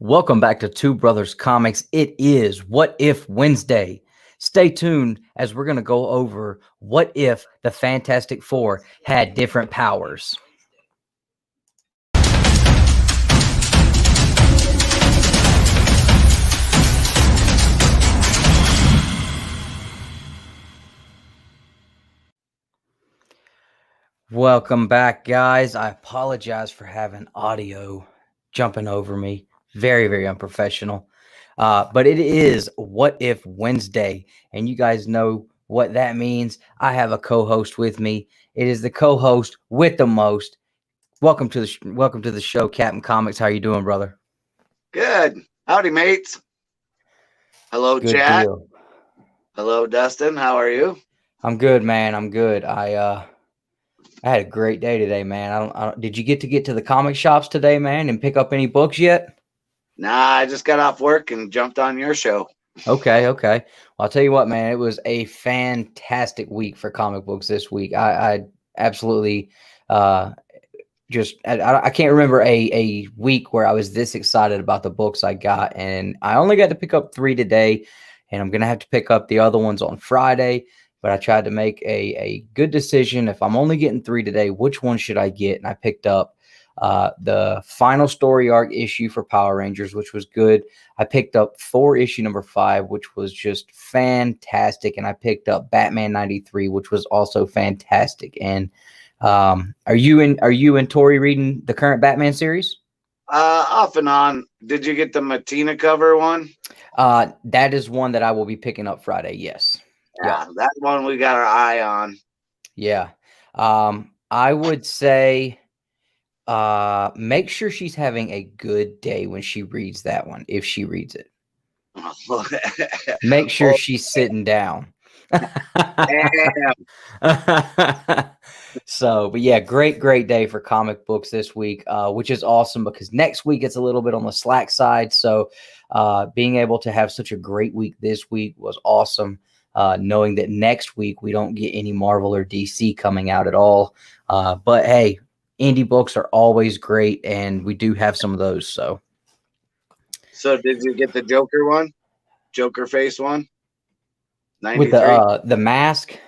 Welcome back to Two Brothers Comics. It is What If Wednesday. Stay tuned as we're going to go over what if the Fantastic Four had different powers. Welcome back, guys. I apologize for having audio jumping over me. Very, very unprofessional. But it is What If Wednesday, and you guys know what that means. I have a co-host with me. It is the co-host with the most. Welcome to the show, Captain Comics. How you doing, brother? Good. Howdy, mates. Hello, Good chat. deal. Hello, Dustin. How are you? I'm good, man. I'm good. I had a great day today, man. Did you get to the comic shops today, man, and pick up any books yet? Nah, I just got off work and jumped on your show. Okay. Well, I'll tell you what, man. It was a fantastic week for comic books this week. I absolutely I can't remember a week where I was this excited about the books I got, and I only got to pick up 3 today, and I'm gonna have to pick up the other ones on Friday. But I tried to make a good decision. If I'm only getting 3 today, which one should I get? And I picked up the final story arc issue for Power Rangers, which was good. I picked up Thor issue number 5, which was just fantastic. And I picked up Batman 93, which was also fantastic. And are you and Tori reading the current Batman series? Off and on. Did you get the Matina cover one? That is one that I will be picking up Friday. Yes. Yeah, that one we got our eye on. Yeah. I would say make sure she's having a good day when she reads that one, if she reads it. Make sure she's sitting down. So, but yeah, great day for comic books this week, which is awesome because next week it's a little bit on the slack side. So being able to have such a great week this week was awesome. Knowing that next week we don't get any Marvel or DC coming out at all. But hey, indie books are always great, and we do have some of those. So did you get the Joker one? Joker face one? 93? With the mask?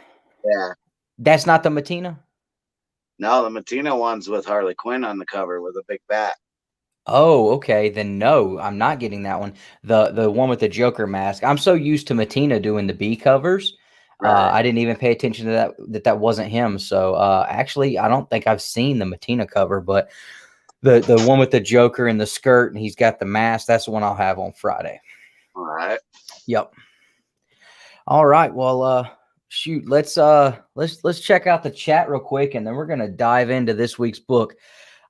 Yeah. That's not the Matina? No, the Matina one's with Harley Quinn on the cover with a big bat. Oh, okay. Then no, I'm not getting that one. The one with the Joker mask. I'm so used to Matina doing the B covers. Right. I didn't even pay attention to that wasn't him. So actually, I don't think I've seen the Matina cover, but the one with the Joker and the skirt and he's got the mask, that's the one I'll have on Friday. All right. Yep. All right. Well, shoot, let's check out the chat real quick, and then we're gonna dive into this week's book.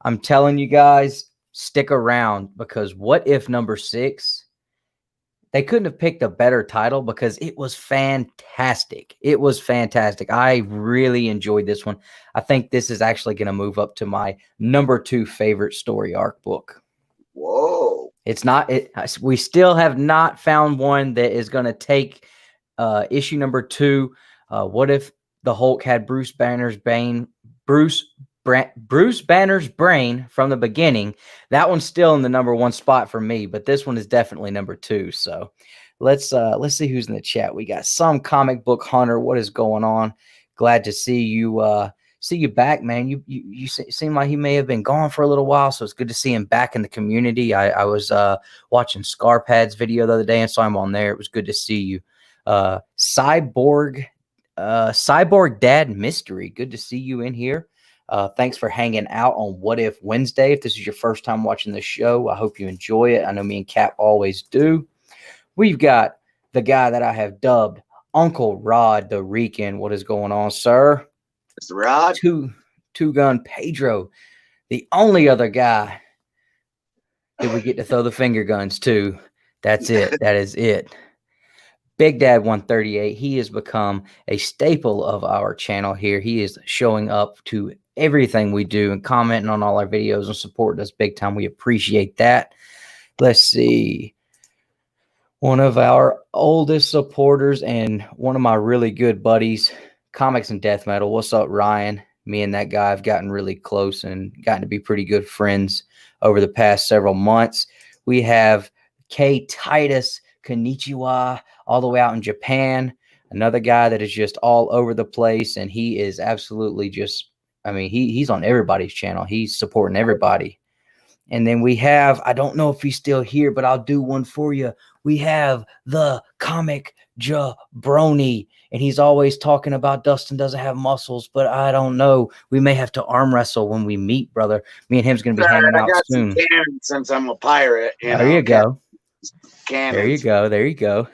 I'm telling you guys, stick around because What If number 6, they couldn't have picked a better title because it was fantastic. It was fantastic. I really enjoyed this one. I think this is actually going to move up to my number 2 favorite story arc book. Whoa. It's not, we still have not found one that is going to take issue number 2. What if the Hulk had Bruce Banner's brain from the beginning? That one's still in the number 1 spot for me, but this one is definitely number 2. So let's see who's in the chat. We got Some Comic Book Hunter. What is going on? Glad to see you back, man. You seem like he may have been gone for a little while, so it's good to see him back in the community. I was watching Scarpad's video the other day and saw him on there. It was good to see you. Cyborg Dad Mystery. Good to see you in here. Thanks for hanging out on What If Wednesday. If this is your first time watching the show, I hope you enjoy it. I know me and Cap always do. We've got the guy that I have dubbed Uncle Rod the Rican. What is going on, sir? It's Rod. Two Gun Pedro, the only other guy that we get to throw the finger guns to. That's it. That is it. Big Dad 138, he has become a staple of our channel here. He is showing up to everything we do and commenting on all our videos and supporting us big time. We appreciate that. Let's see. One of our oldest supporters and one of my really good buddies, Comics and Death Metal. What's up, Ryan? Me and that guy have gotten really close and gotten to be pretty good friends over the past several months. We have K. Titus Konnichiwa, all the way out in Japan. Another guy that is just all over the place, and he is absolutely just, I mean, he's on everybody's channel. He's supporting everybody. And then we have, I don't know if he's still here, but I'll do one for you. We have the Comic Jabroni, and he's always talking about Dustin doesn't have muscles, but I don't know. We may have to arm wrestle when we meet, brother. Me and him's going to be hanging out soon. Since I'm a pirate, there you go. Cannons. There you go. There you go.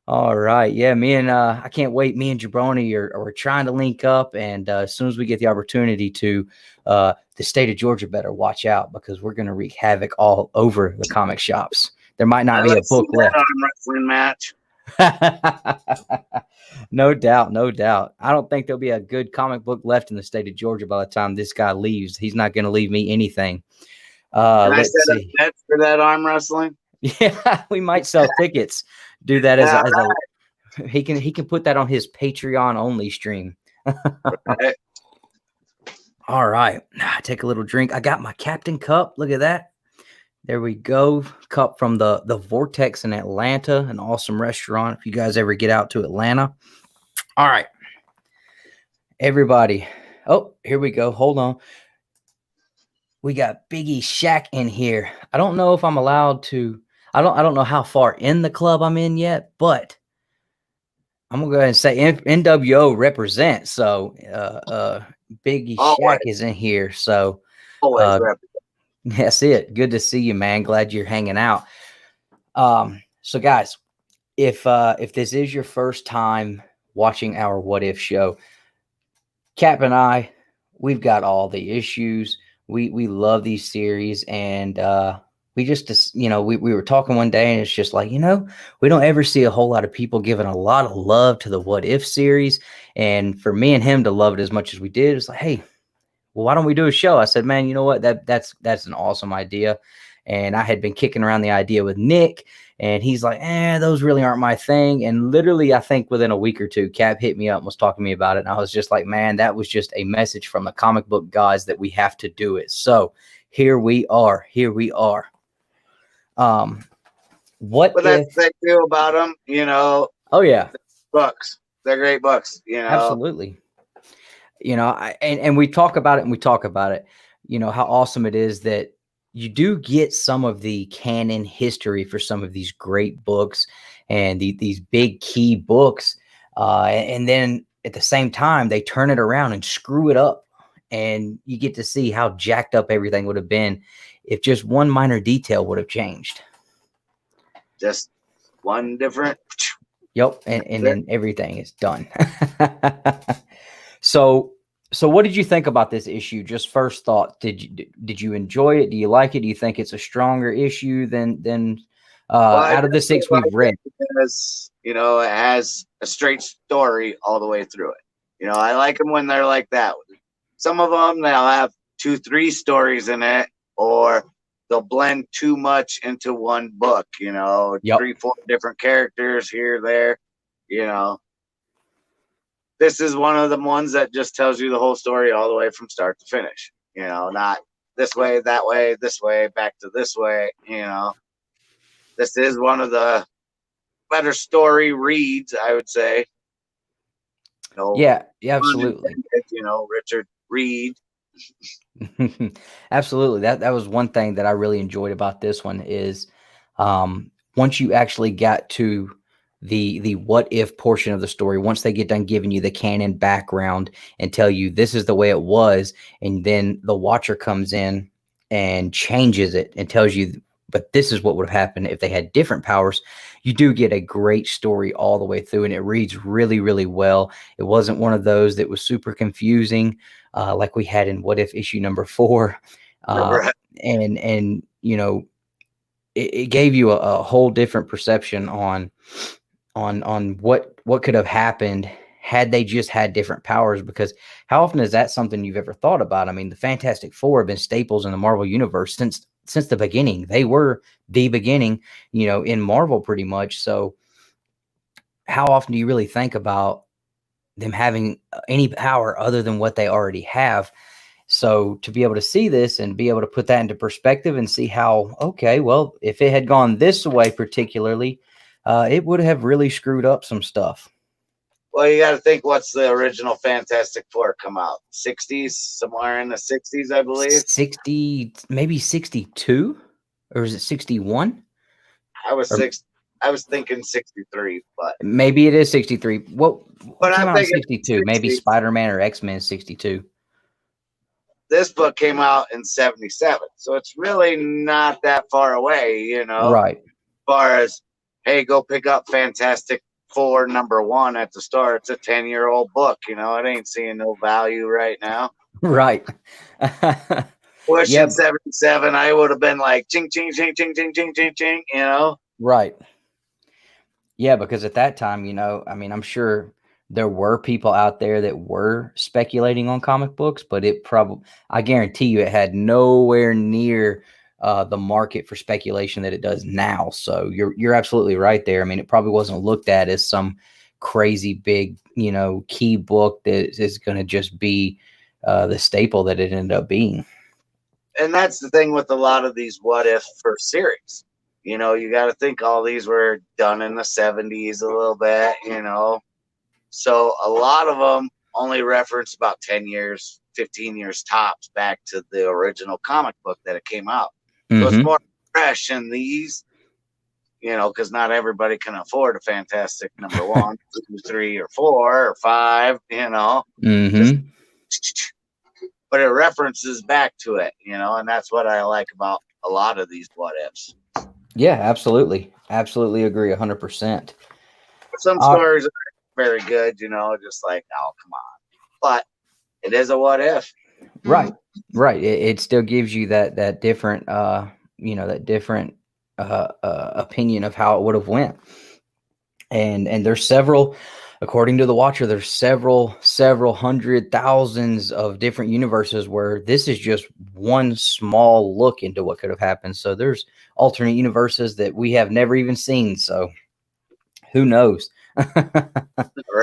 All right. Yeah, me and I can't wait. Me and Jabroni are trying to link up. And as soon as we get the opportunity to, the state of Georgia better watch out, because we're going to wreak havoc all over the comic shops. There might not be a book left. Wrestling match. No doubt. No doubt. I don't think there'll be a good comic book left in the state of Georgia by the time this guy leaves. He's not going to leave me anything. Let's see. For that arm wrestling. Yeah, we might sell tickets. Do that as a he can put that on his Patreon only stream. Right. All right, take a little drink. I got my Captain Cup. Look at that. There we go. Cup from the Vortex in Atlanta, an awesome restaurant. If you guys ever get out to Atlanta. All right, everybody. Oh, here we go. Hold on. We got Biggie Shaq in here. I don't know if I'm allowed to. I don't know how far in the club I'm in yet, but I'm gonna go ahead and say NWO represents. So Biggie Shaq is in here. So that's it. Good to see you, man. Glad you're hanging out. So guys, if this is your first time watching our What If show, Cap and I, we've got all the issues. We love these series, and we just, we were talking one day, and it's just like, we don't ever see a whole lot of people giving a lot of love to the What If series. And for me and him to love it as much as we did, it's like, hey, well, why don't we do a show? I said, man, you know what? That's an awesome idea. And I had been kicking around the idea with Nick, and he's like, those really aren't my thing. And literally, I think within a week or two, Cap hit me up and was talking to me about it. And I was just like, man, that was just a message from the comic book gods that we have to do it. So here we are. What that's the thing about them, Oh yeah, books. They're great books, Absolutely. And we talk about it, how awesome it is that you do get some of the canon history for some of these great books and these big key books. And then at the same time, they turn it around and screw it up. And you get to see how jacked up everything would have been if just one minor detail would have changed. Just one different. Yep. And then everything is done. So what did you think about this issue? Just first thought, did you enjoy it? Do you like it? Do you think it's a stronger issue than out of the 6 we've read? Because, it has a straight story all the way through it. I like them when they're like that. Some of them, they'll have 2-3 stories in it, or they'll blend too much into one book, 3-4 different characters here, there, This is one of the ones that just tells you the whole story all the way from start to finish. Not this way, that way, this way, back to this way. This is one of the better story reads, I would say. Yeah, absolutely. Richard Reed. Absolutely. That was one thing that I really enjoyed about this one is once you actually got to the what if portion of the story, once they get done giving you the canon background and tell you this is the way it was, and then the watcher comes in and changes it and tells you, but this is what would have happened if they had different powers, you do get a great story all the way through, and it reads really, really well. It wasn't one of those that was super confusing like we had in What If issue number 4. And it gave you a whole different perception on what could have happened had they just had different powers. Because how often is that something you've ever thought about? I mean, the Fantastic Four have been staples in the Marvel universe since the beginning. They were the beginning, in Marvel pretty much. So how often do you really think about them having any power other than what they already have? So to be able to see this and be able to put that into perspective and see how, okay, well, if it had gone this way particularly, it would have really screwed up some stuff. Well, you got to think, what's the original Fantastic Four come out? 60s, somewhere in the 60s, I believe. 60, maybe 62, or is it 61? I was thinking 63, but maybe it is 63. What came out in 62? 60. Maybe Spider-Man or X-Men 62. This book came out in 77, so it's really not that far away, Right. As far as, hey, go pick up Fantastic Four #1 at the store. It's a 10-year-old book, it ain't seeing no value right now. Right. Which in 77, I would have been like, ching, ching, ching, ching, ching, ching, ching, ching, Right. Yeah, because at that time, I mean, I'm sure there were people out there that were speculating on comic books, but I guarantee you it had nowhere near the market for speculation that it does now. So you're absolutely right there. I mean, it probably wasn't looked at as some crazy big, key book that is going to just be the staple that it ended up being. And that's the thing with a lot of these what if for series. You got to think all these were done in the 70s a little bit, So a lot of them only reference about 10 years, 15 years tops back to the original comic book that it came out. So it's more fresh in these, because not everybody can afford a Fantastic #1, 2, 3, or 4, or 5, But it references back to it, and that's what I like about a lot of these what ifs. Yeah, absolutely. Absolutely agree 100%. Some stories are very good, just like, oh, come on. But it is a what if. Right. Right. It still gives you that different, that different opinion of how it would have went. And there's several, according to the Watcher, there's several hundred thousands of different universes where this is just one small look into what could have happened. So there's alternate universes that we have never even seen. So who knows?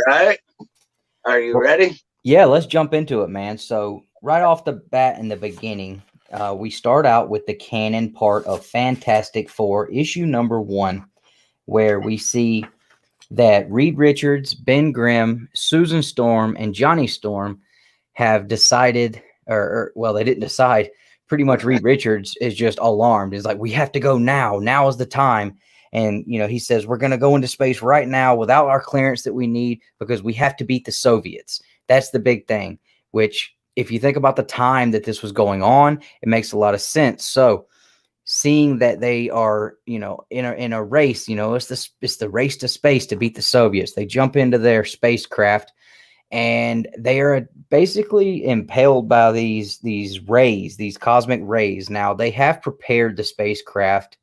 Right. Are you ready? Yeah, let's jump into it, man. So right off the bat in the beginning, we start out with the canon part of Fantastic Four, issue #1, where we see that Reed Richards, Ben Grimm, Susan Storm, and Johnny Storm have decided, or well, they didn't decide. Pretty much Reed Richards is just alarmed. He's like, we have to go now. Now is the time. And, he says, we're going to go into space right now without our clearance that we need because we have to beat the Soviets. That's the big thing, which if you think about the time that this was going on, it makes a lot of sense. So seeing that they are, in a race, it's the race to space to beat the Soviets. They jump into their spacecraft and they are basically impaled by these rays, these cosmic rays. Now they have prepared the spacecraft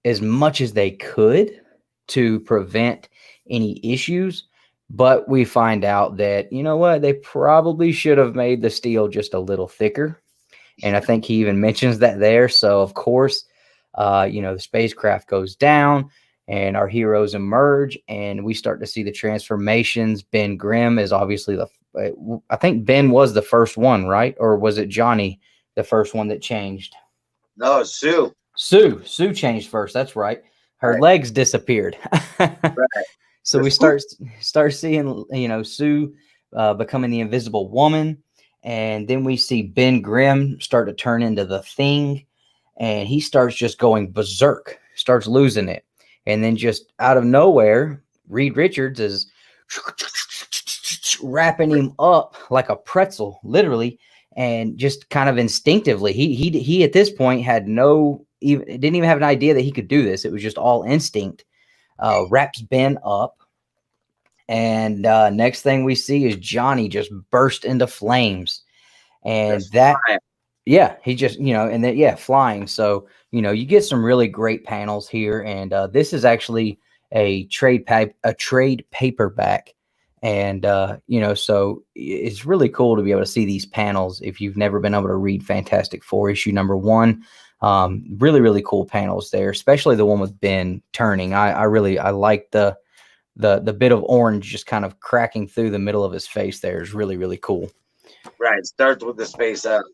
as much as they could to prevent any issues, but we find out that, they probably should have made the steel just a little thicker. And I think he even mentions that there. So, of course, the spacecraft goes down and our heroes emerge and we start to see the transformations. Ben Grimm is obviously I think Ben was the first one, right? Or was it Johnny, the first one that changed? No, Sue. Sue changed first. That's right. Her legs disappeared. Right. So we start seeing, Sue becoming the Invisible Woman. And then we see Ben Grimm start to turn into the Thing. And he starts just going berserk, starts losing it. And then just out of nowhere, Reed Richards is wrapping him up like a pretzel, literally. And just kind of instinctively, he at this point didn't even have an idea that he could do this. It was just all instinct. Wraps Ben up. And next thing we see is Johnny just burst into flames. And he just, and then, flying. So you know, you get some really great panels here. And this is actually a trade paperback. And, you know, so it's really cool to be able to see these panels if you've never been able to read Fantastic Four issue number 1. Really, really cool panels there, especially the one with Ben turning. I like the bit of orange just kind of cracking through the middle of his face there is really, really cool. Right. Starts with his face up.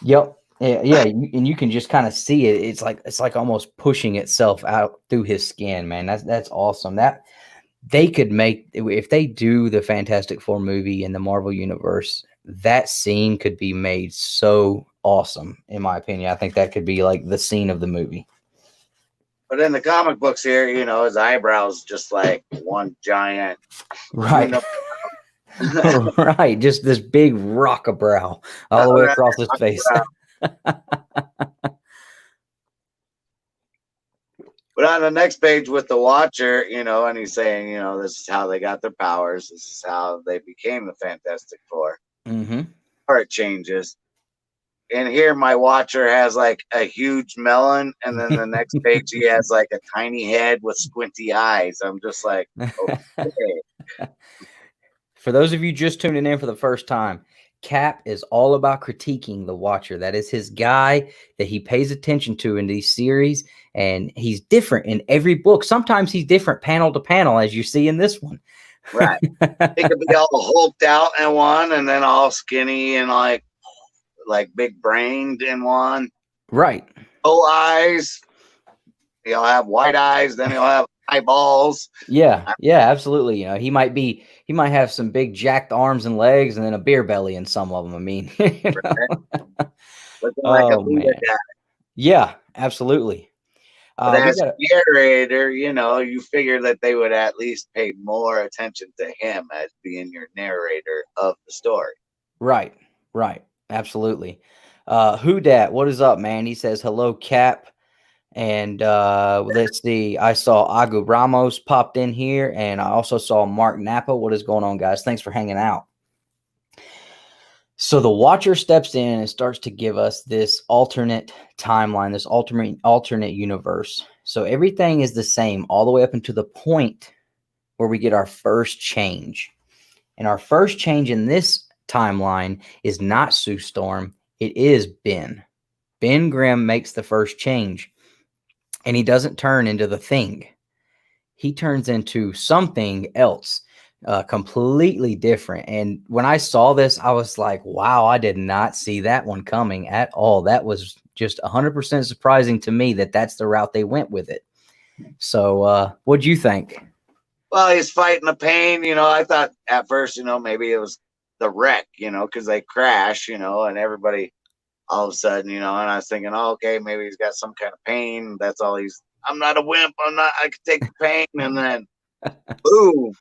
Yep. Yeah, and you can just kind of see it. It's like almost pushing itself out through his skin, man. That's awesome. That they could make, if they do the Fantastic Four movie in the Marvel Universe, that scene could be made so awesome, in my opinion. I think that could be like the scene of the movie. But in the comic books here, you know, his eyebrows just like one giant. Right. Right. Just this big rock-a-brow all the way across his face. But on the next page with the Watcher, you know, and he's saying, you know, this is how they got their powers. This is how they became the Fantastic Four. Mm-hmm. Or it changes. And here my Watcher has like a huge melon. And then the next page he has like a tiny head with squinty eyes. I'm just like, okay. For those of you just tuning in for the first time, Cap is all about critiquing the Watcher. That is his guy that he pays attention to in these series, and he's different in every book. Sometimes he's different panel to panel, as you see in this one. Right. He could be all hulked out in one, and then all skinny and like big brained in one. Right. Full eyes. He'll have white eyes, then he'll have eyeballs. Yeah, absolutely. You know, he might have some big jacked arms and legs, and then a beer belly in some of them. I mean, you know? Looking like a man. Guy. Yeah, absolutely. But as a narrator, you know, you figure that they would at least pay more attention to him as being your narrator of the story. Right. Absolutely. Who dat? What is up, man? He says, hello, Cap. And let's see. I saw Agu Ramos popped in here, and I also saw Mark Napa. What is going on, guys? Thanks for hanging out. So the Watcher steps in and starts to give us this alternate timeline, this alternate universe. So everything is the same all the way up until the point where we get our first change. And our first change in this timeline is not Sue Storm. It is Ben. Ben Grimm makes the first change. And he doesn't turn into the Thing. He turns into something else, completely different. And when I saw this, I was like, wow, I did not see that one coming at all. That was just 100% surprising to me that that's the route they went with it. So what'd you think? Well, he's fighting the pain. You know, I thought at first, you know, maybe it was the wreck, you know, because they crash, you know, and everybody all of a sudden, you know, and I was thinking, oh, okay, maybe he's got some kind of pain. That's all I'm not a wimp. I can take the pain. And then, boom,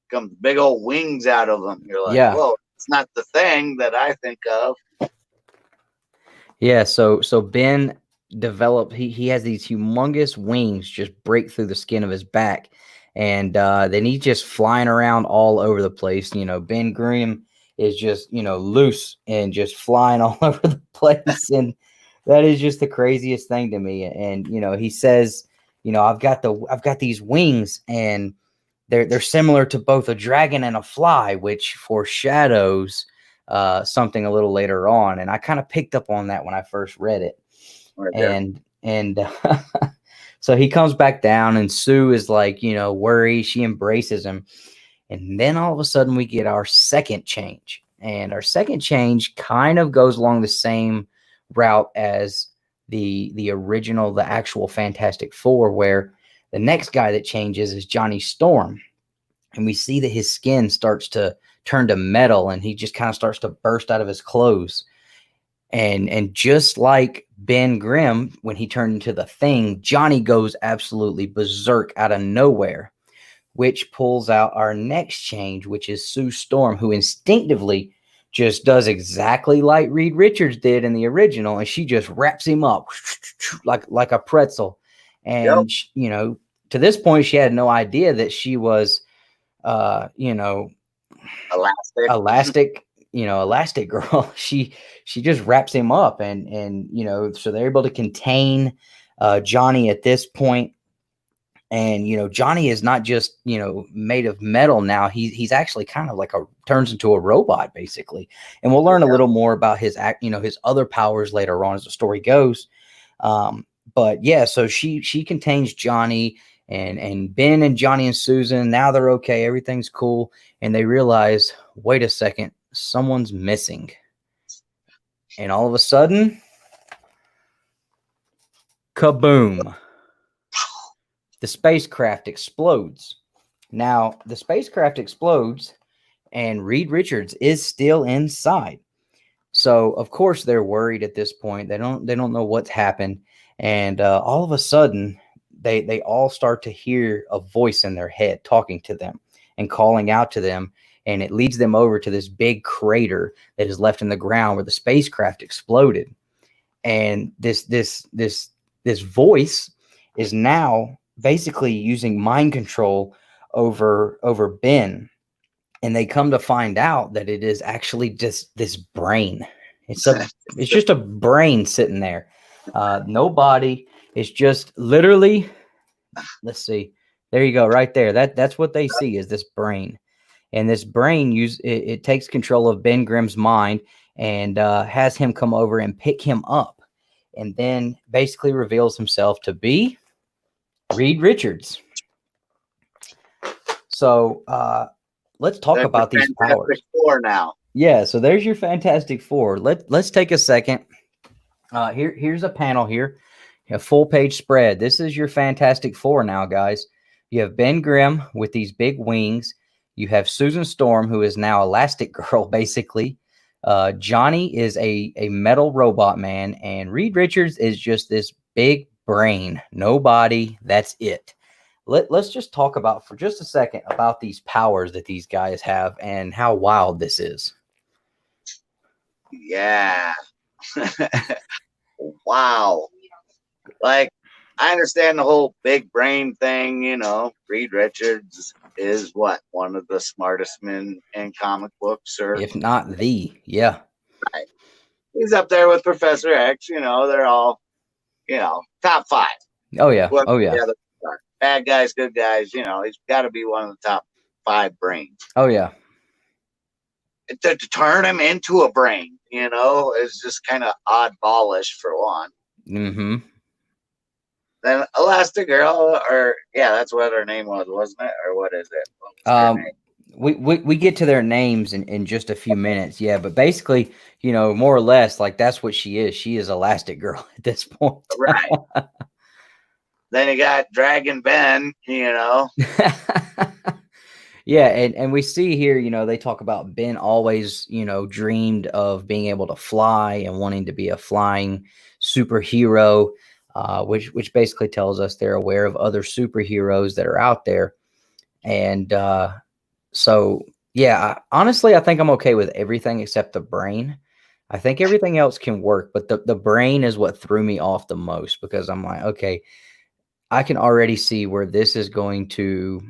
comes big old wings out of him. You're like, whoa, it's not the Thing that I think of. Yeah. So Ben developed, he has these humongous wings just break through the skin of his back. And then he's just flying around all over the place. You know, Ben Grimm is just, you know, loose and just flying all over the place. And that is just the craziest thing to me. And, you know, he says, you know, I've got these wings, and they're similar to both a dragon and a fly, which foreshadows something a little later on. And I kind of picked up on that when I first read it. Right. And so he comes back down, and Sue is like, you know, worried. She embraces him. And then all of a sudden we get our second change. And our second change kind of goes along the same route as the original, the actual Fantastic Four, where the next guy that changes is Johnny Storm. And we see that his skin starts to turn to metal, and he just kind of starts to burst out of his clothes. And just like Ben Grimm, when he turned into the Thing, Johnny goes absolutely berserk out of nowhere, which pulls out our next change, which is Sue Storm, who instinctively just does exactly like Reed Richards did in the original, and she just wraps him up like a pretzel. And, you know, to this point, she had no idea that she was, you know, elastic, Elastic Girl, she just wraps him up, and so they're able to contain Johnny at this point. And Johnny is not just made of metal now. He's actually kind of like turns into a robot basically. And we'll learn a little more about his his other powers later on as the story goes. But yeah, so she contains Johnny, and Ben and Johnny and Susan, now they're okay, everything's cool, and they realize, wait a second, someone's missing. And all of a sudden, kaboom. The spacecraft explodes. Now, the spacecraft explodes, and Reed Richards is still inside. So, of course, they're worried at this point. They don't know what's happened, and all of a sudden, they all start to hear a voice in their head talking to them and calling out to them, and it leads them over to this big crater that is left in the ground where the spacecraft exploded. And this voice is now basically using mind control over Ben, and they come to find out that it is actually just this brain. It's just a brain sitting there, no body. It's just literally, let's see, there you go, right there. That's what they see, is this brain, and this brain it takes control of Ben Grimm's mind and has him come over and pick him up, and then basically reveals himself to be Reed Richards. So let's talk about these powers. Four now. Yeah, so there's your Fantastic Four. Let's take a second. Here's a panel here, a full page spread. This is your Fantastic Four now, guys. You have Ben Grimm with these big wings. You have Susan Storm, who is now Elastic Girl, basically. Johnny is a metal robot man, and Reed Richards is just this big brain, no body. That's it. Let's just talk about for just a second about these powers that these guys have and how wild this is. Yeah. Wow. Like, I understand the whole big brain thing, Reed Richards is one of the smartest men in comic books, or if not the, yeah. Right. He's up there with Professor X, they're all, top 5. Oh yeah. Oh yeah. Bad guys, good guys, he's got to be one of the top 5 brains. Oh yeah. To turn him into a brain, is just kind of oddballish for one. Mm-hmm. Then Elastigirl, that's what her name was, wasn't it? Or what is it? What we get to their names in just a few minutes, yeah. But basically, more or less, like that's what she is. She is Elastic Girl at this point, right? Then you got Dragon Ben, Yeah, and we see here, they talk about Ben always, dreamed of being able to fly and wanting to be a flying superhero, which basically tells us they're aware of other superheroes that are out there. And so, yeah, honestly, I think I'm okay with everything except the brain. I think everything else can work, but the brain is what threw me off the most, because I'm like, okay, I can already see where this is going to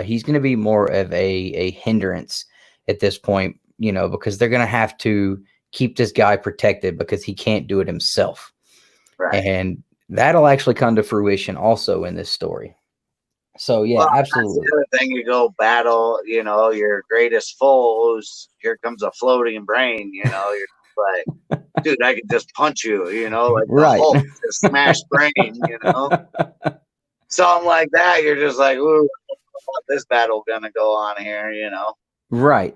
he's going to be more of a hindrance at this point, because they're going to have to keep this guy protected because he can't do it himself. Right. And that'll actually come to fruition also in this story. So yeah, absolutely. That's the other thing, you go battle, your greatest foes. Here comes a floating brain. You're like, dude, I could just punch you. Like right. The Hulk, just smash brain. Something like that. You're just like, ooh, this battle gonna go on here. Right.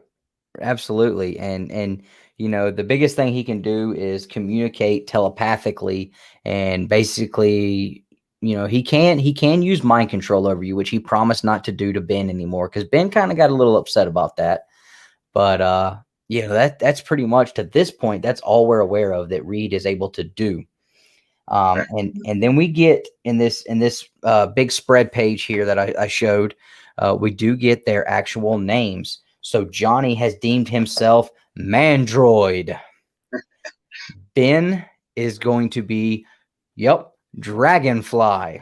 Absolutely. And the biggest thing he can do is communicate telepathically, and basically, he can use mind control over you, which he promised not to do to Ben anymore, because Ben kind of got a little upset about that. But that's pretty much, to this point, that's all we're aware of that Reed is able to do. And then we get in this big spread page here that I showed, we do get their actual names. So Johnny has deemed himself Mandroid. Ben is going to be, Dragonfly.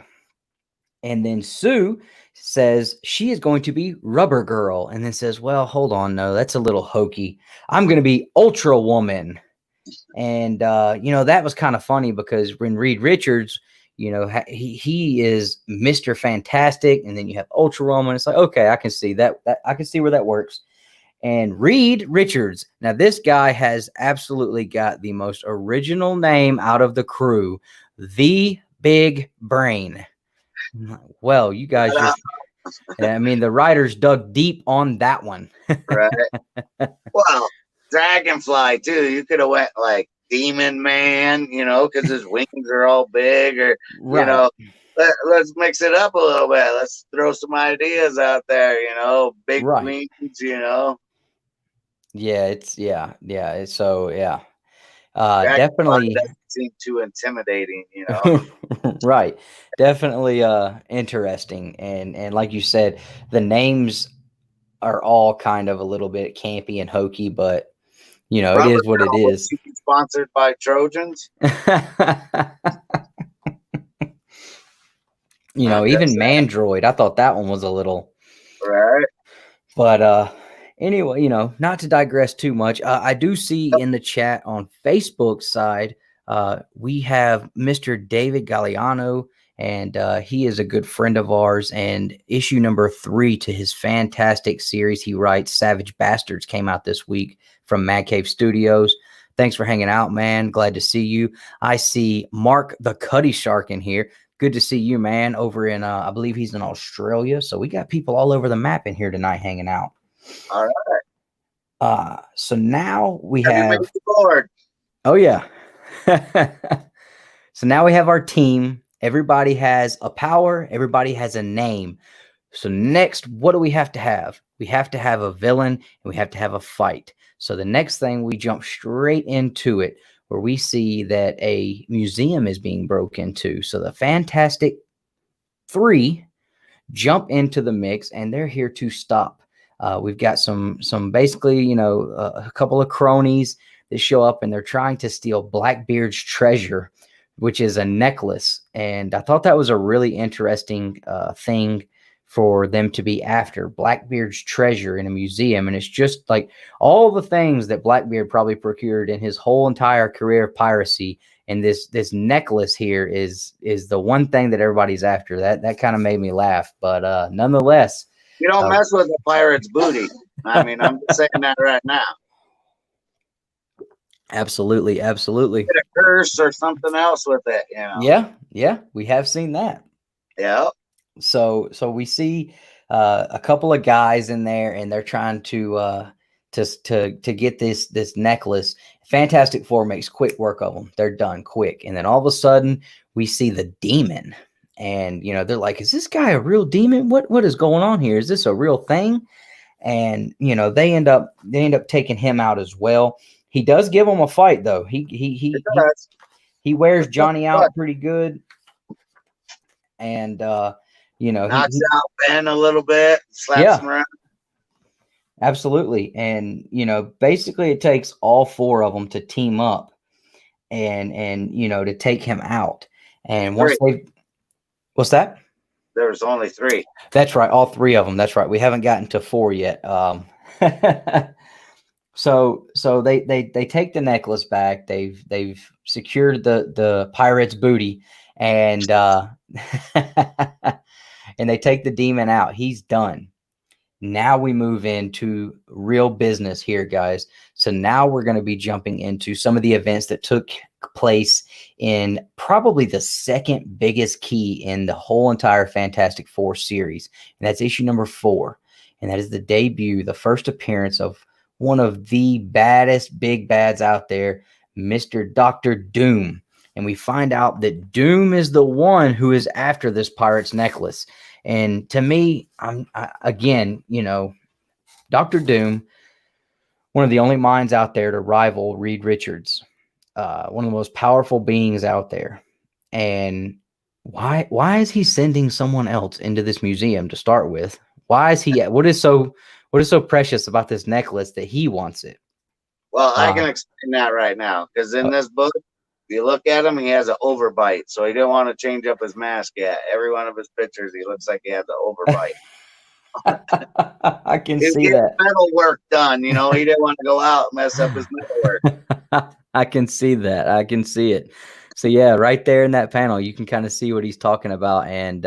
And then Sue says she is going to be Rubber Girl, and then says, well, hold on, no, that's a little hokey. I'm going to be Ultra Woman. And, that was kind of funny because when Reed Richards, he is Mr. Fantastic, and then you have Ultra Woman. It's like, okay, I can see that I can see where that works. And Reed Richards, now this guy has absolutely got the most original name out of the crew, The Big Brain. Well, you guys just, I mean, the writers dug deep on that one. Right. Well, Dragonfly too. You could have went like Demon Man, because his wings are all big, or Right. Let's mix it up a little bit. Let's throw some ideas out there. Big Right. wings. Yeah, so yeah. Definitely Definitely doesn't seem too intimidating. right. Definitely interesting. And like you said, the names are all kind of a little bit campy and hokey, but it Rubber is what it Girl, is. was she sponsored by Trojans? Even Mandroid, I thought that one was a little right. But anyway, not to digress too much, I do see in the chat on Facebook side, we have Mr. David Galliano, and he is a good friend of ours. And issue number 3 to his fantastic series he writes, Savage Bastards, came out this week from Mad Cave Studios. Thanks for hanging out, man. Glad to see you. I see Mark the Cuddy Shark in here. Good to see you, man, over in, I believe he's in Australia. So we got people all over the map in here tonight hanging out. All right. So now we have. You made the board. Oh, yeah. So now we have our team. Everybody has a power. Everybody has a name. So next, what do we have to have? We have to have a villain, and we have to have a fight. So the next thing, we jump straight into it, where we see that a museum is being broke into. So the Fantastic 3 jump into the mix, and they're here to stop. We've got some basically, a couple of cronies that show up, and they're trying to steal Blackbeard's treasure, which is a necklace. And I thought that was a really interesting thing for them to be after, Blackbeard's treasure in a museum. And it's just like all the things that Blackbeard probably procured in his whole entire career of piracy. And this necklace here is the one thing that everybody's after. That kind of made me laugh. But nonetheless, you don't mess with a pirate's booty. I mean, I'm just saying that right now. Absolutely. Get a curse or something else with it, Yeah, we have seen that. Yeah. So we see a couple of guys in there, and they're trying to get this necklace. Fantastic Four makes quick work of them. They're done quick, and then all of a sudden we see the demon, and they're like, "Is this guy a real demon? What is going on here? Is this a real thing?" And they end up taking him out as well. He does give them a fight, though. He wears Johnny out pretty good, and knocks out Ben a little bit, slaps him around. Absolutely. And basically it takes all 4 of them to team up and to take him out. And once what's that? There's only 3. That's right, all 3 of them. That's right. We haven't gotten to 4 yet. So they take the necklace back. They've secured the pirate's booty, and and they take the demon out. He's done. Now we move into real business here, guys. So now we're going to be jumping into some of the events that took place in probably the second biggest key in the whole entire Fantastic Four series. And that's issue number 4. And that is the debut, the first appearance of one of the baddest big bads out there, Mr. Dr. Doom. And we find out that Doom is the one who is after this pirate's necklace. And to me, again, Dr. Doom, one of the only minds out there to rival Reed Richards, one of the most powerful beings out there. And why is he sending someone else into this museum to start with? Why is he? What is so precious about this necklace that he wants it? Well, I can explain that right now, because in this book, you look at him, he has an overbite, so he didn't want to change up his mask yet. Every one of his pictures, he looks like he has an overbite. I can He's see getting that. metal work done. You know, he didn't want to go out and mess up his metal work. I can see that. I can see it. So yeah, right there in that panel, you can kind of see what he's talking about. And,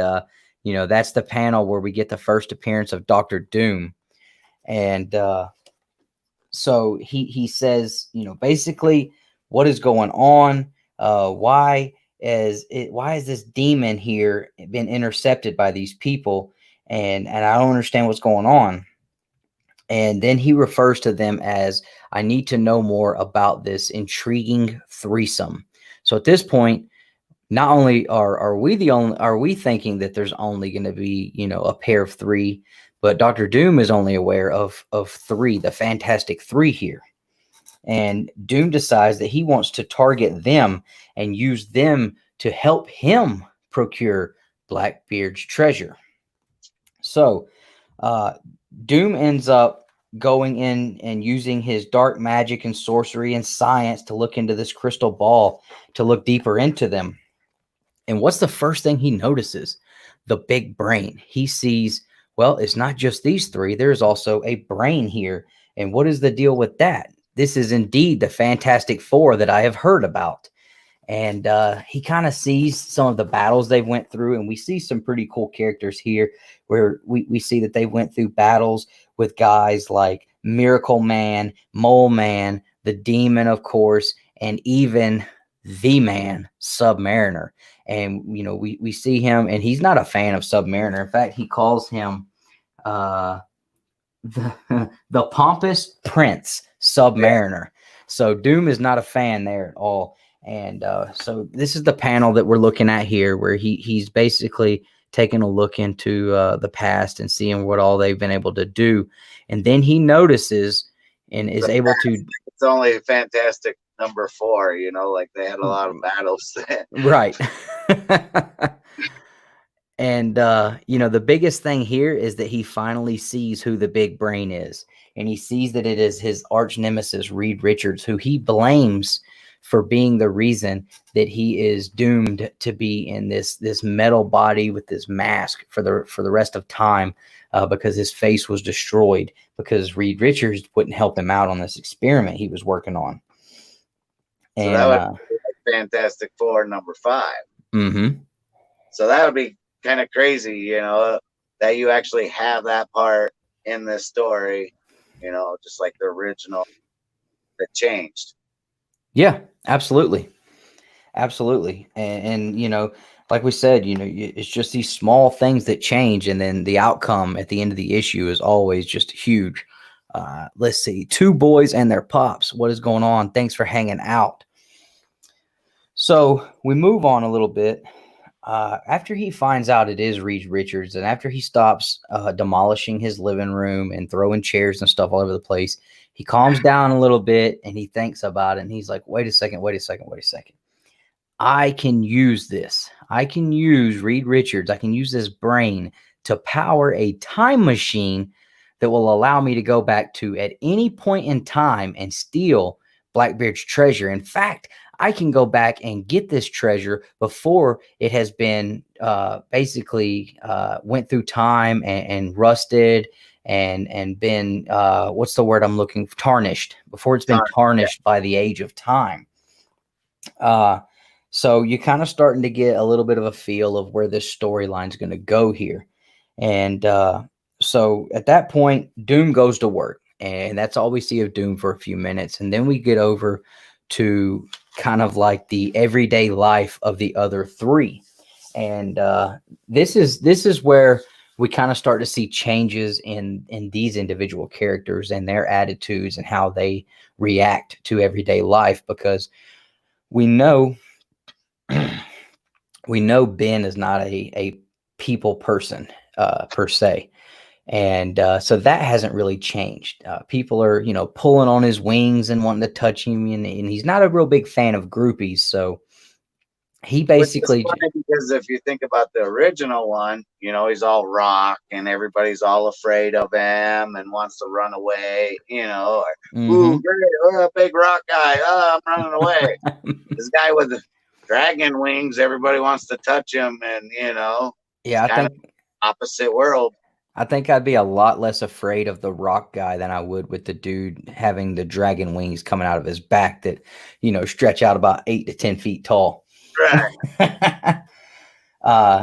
you know, that's the panel where we get the first appearance of Dr. Doom. And so he says, you know, basically what is going on? Why is this demon here been intercepted by these people? And I don't understand what's going on. And then he refers to them as, I need to know more about this intriguing threesome. So at this point, not only are we thinking that there's only going to be, you know, a pair of three, but Dr. Doom is only aware of three, the Fantastic Three here. And Doom decides that he wants to target them and use them to help him procure Blackbeard's treasure. So Doom ends up going in and using his dark magic and sorcery and science to look into this crystal ball, to look deeper into them. And what's the first thing he notices? The big brain. He sees, well, it's not just these three. There's also a brain here. And what is the deal with that? This is indeed the Fantastic Four that I have heard about. And he kind of sees some of the battles they went through, and we see some pretty cool characters here where we see that they went through battles with guys like Miracle Man, Mole Man, the Demon, of course, and even the Man, Submariner. And, you know, we see him, and he's not a fan of Submariner. In fact, he calls him the pompous prince, Submariner. So Doom is not a fan there at all. And so this is the panel that we're looking at here, where he's basically taking a look into the past and seeing what all they've been able to do. And then he notices and is able to... It's only Fantastic number 4, you know, like they had a lot of battles. Right. And, you know, the biggest thing here is that he finally sees who the big brain is. And he sees that it is his arch nemesis, Reed Richards, who he blames for being the reason that he is doomed to be in this metal body with this mask for the rest of time, because his face was destroyed because Reed Richards wouldn't help him out on this experiment he was working on. So and that would be like Fantastic Four number 5. Mm-hmm. So that would be kind of crazy, you know, that you actually have that part in this story, you know, just like the original that changed. Yeah, absolutely. Absolutely. And, you know, like we said, you know, it's just these small things that change. And then the outcome at the end of the issue is always just huge. Let's see. 2 boys and their pops. What is going on? Thanks for hanging out. So we move on a little bit. After he finds out it is Reed Richards, and after he stops demolishing his living room and throwing chairs and stuff all over the place, he calms down a little bit and he thinks about it. And he's like, wait a second. I can use this. I can use Reed Richards. I can use this brain to power a time machine that will allow me to go back to at any point in time and steal Blackbeard's treasure. In fact, I can go back and get this treasure before it has been basically went through time and rusted and been, what's the word I'm looking for? Tarnished, before it's been tarnished by the age of time. So you're kind of starting to get a little bit of a feel of where this storyline is going to go here. And so at that point, Doom goes to work. And that's all we see of Doom for a few minutes. And then we get over to kind of like the everyday life of the other 3. And this is where we kind of start to see changes in these individual characters and their attitudes and how they react to everyday life, because we know Ben is not a people person per se. And so that hasn't really changed. People are, you know, pulling on his wings and wanting to touch him, and he's not a real big fan of groupies. So he Which is basically, funny because if you think about the original one, you know, he's all rock and everybody's all afraid of him and wants to run away, you know, or, ooh, great, oh, big rock guy, oh, I'm running away. This guy with the dragon wings, everybody wants to touch him, and, you know, it's yeah, kind of opposite world. I think I'd be a lot less afraid of the rock guy than I would with the dude having the dragon wings coming out of his back that, you know, stretch out about 8 to 10 feet tall. Right.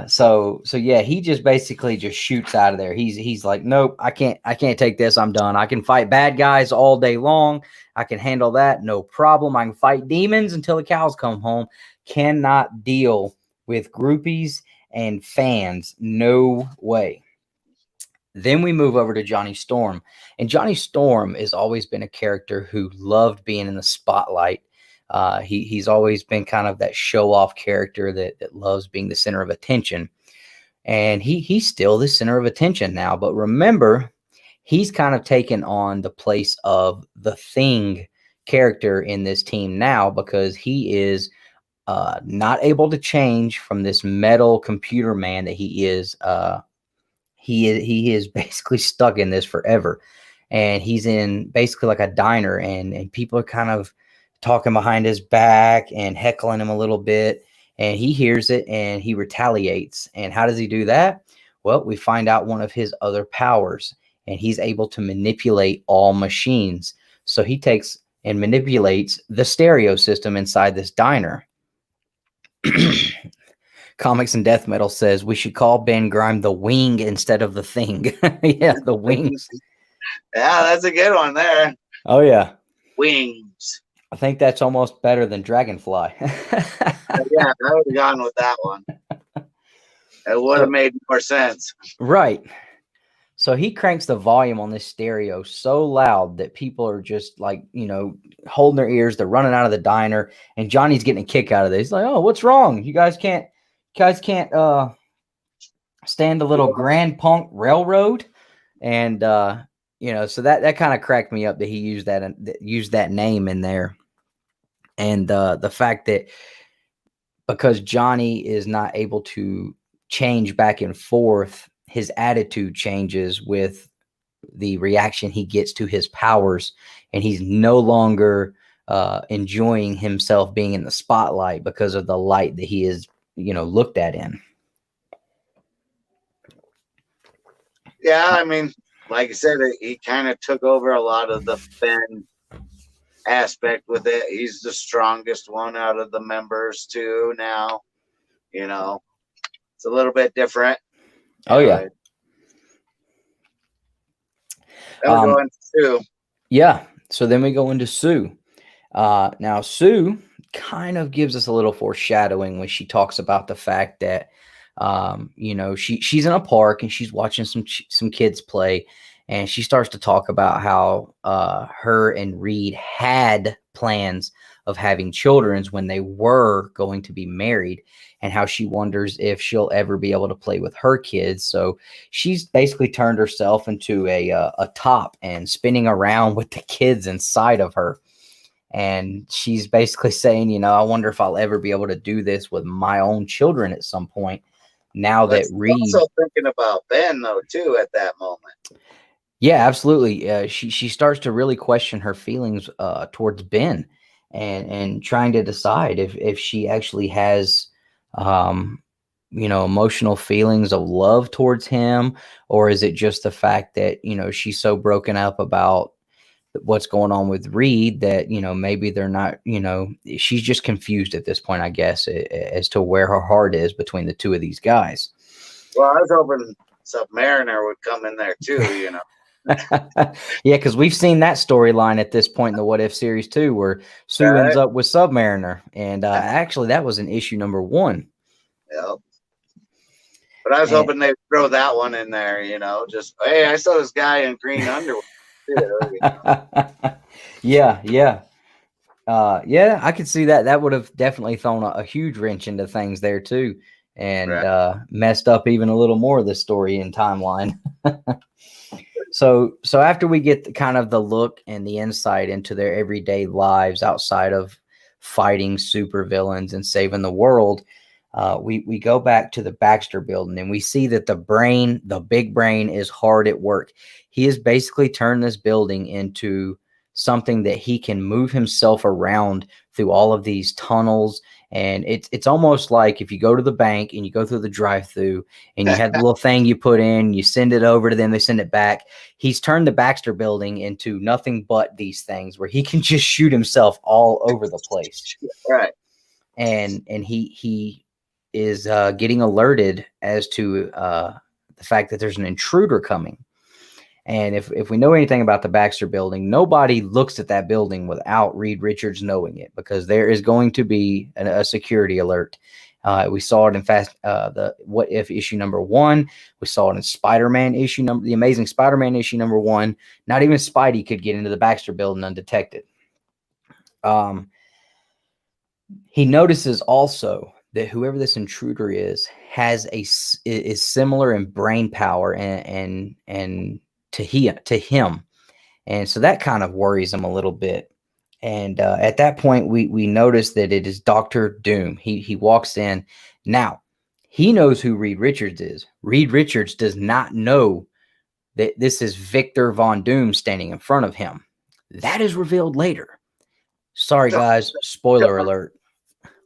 So yeah, he just basically just shoots out of there. He's like, nope, I can't take this. I'm done. I can fight bad guys all day long. I can handle that. No problem. I can fight demons until the cows come home. Cannot deal with groupies and fans. No way. Then we move over to Johnny Storm. And Johnny Storm has always been a character who loved being in the spotlight. He's always been kind of that show-off character that loves being the center of attention. And he's still the center of attention now. But remember, he's kind of taken on the place of the Thing character in this team now, because he is not able to change from this metal computer man that he is. He is basically stuck in this forever, and he's in basically like a diner, and people are kind of talking behind his back and heckling him a little bit, and he hears it and he retaliates. And how does he do that? Well, we find out one of his other powers, and he's able to manipulate all machines. So he takes and manipulates the stereo system inside this diner. Comics and Death Metal says we should call Ben Grime the Wing instead of the Thing. Yeah, the wings. Yeah, that's a good one there. Oh, yeah. Wings. I think that's almost better than Dragonfly. Yeah, I would have gone with that one. It would have made more sense. Right. So he cranks the volume on this stereo so loud that people are just like, you know, holding their ears. They're running out of the diner, and Johnny's getting a kick out of this. He's like, oh, what's wrong? You guys can't stand a little Grand Punk Railroad? And you know, so that kind of cracked me up that he used that name in there. And the fact that because Johnny is not able to change back and forth, his attitude changes with the reaction he gets to his powers, and he's no longer enjoying himself being in the spotlight because of the light that he is, you know, looked at in. Yeah, I mean, like I said, he kind of took over a lot of the Ben aspect with it. He's the strongest one out of the members too now. You know, it's a little bit different. Oh, yeah. Then we go into Sue. Yeah, so then we go into Sue. Now, Sue kind of gives us a little foreshadowing when she talks about the fact that, you know, she's in a park and she's watching some kids play, and she starts to talk about how her and Reed had plans of having children when they were going to be married, and how she wonders if she'll ever be able to play with her kids. So she's basically turned herself into a top and spinning around with the kids inside of her. And she's basically saying, you know, I wonder if I'll ever be able to do this with my own children at some point. Now that Reed, also thinking about Ben though too at that moment. Yeah, absolutely. She starts to really question her feelings towards Ben, and trying to decide if she actually has, you know, emotional feelings of love towards him, or is it just the fact that, you know, she's so broken up about what's going on with Reed that, you know, maybe they're not, you know, she's just confused at this point, I guess, as to where her heart is between the two of these guys. Well, I was hoping Submariner would come in there too, you know. Yeah, because we've seen that storyline at this point in the What If series too, where Sue ends up with Submariner, and actually that was an issue number 1. Yep. But I was hoping they'd throw that one in there, you know, just, hey, I saw this guy in green underwear. Yeah, yeah. I could see that. That would have definitely thrown a huge wrench into things there too, and messed up even a little more of the story and timeline. So after we get kind of the look and the insight into their everyday lives outside of fighting supervillains and saving the world, we go back to the Baxter building and we see that the big brain is hard at work. He has basically turned this building into something that he can move himself around through all of these tunnels. And it's almost like if you go to the bank and you go through the drive-through and you have the little thing you put in, you send it over to them, they send it back. He's turned the Baxter building into nothing but these things where he can just shoot himself all over the place. Right. And he is getting alerted as to the fact that there's an intruder coming. And if we know anything about the Baxter building, nobody looks at that building without Reed Richards knowing it, because there is going to be a security alert. We saw it in the What If issue #1. We saw it in Spider-Man the Amazing Spider-Man issue #1. Not even Spidey could get into the Baxter building undetected. He notices also that whoever this intruder is is similar in brain power and to him. And so that kind of worries him a little bit. And at that point, we notice that it is Dr. Doom. He walks in. Now, he knows who Reed Richards is. Reed Richards does not know that this is Victor Von Doom standing in front of him. That is revealed later. Sorry, guys. Spoiler alert.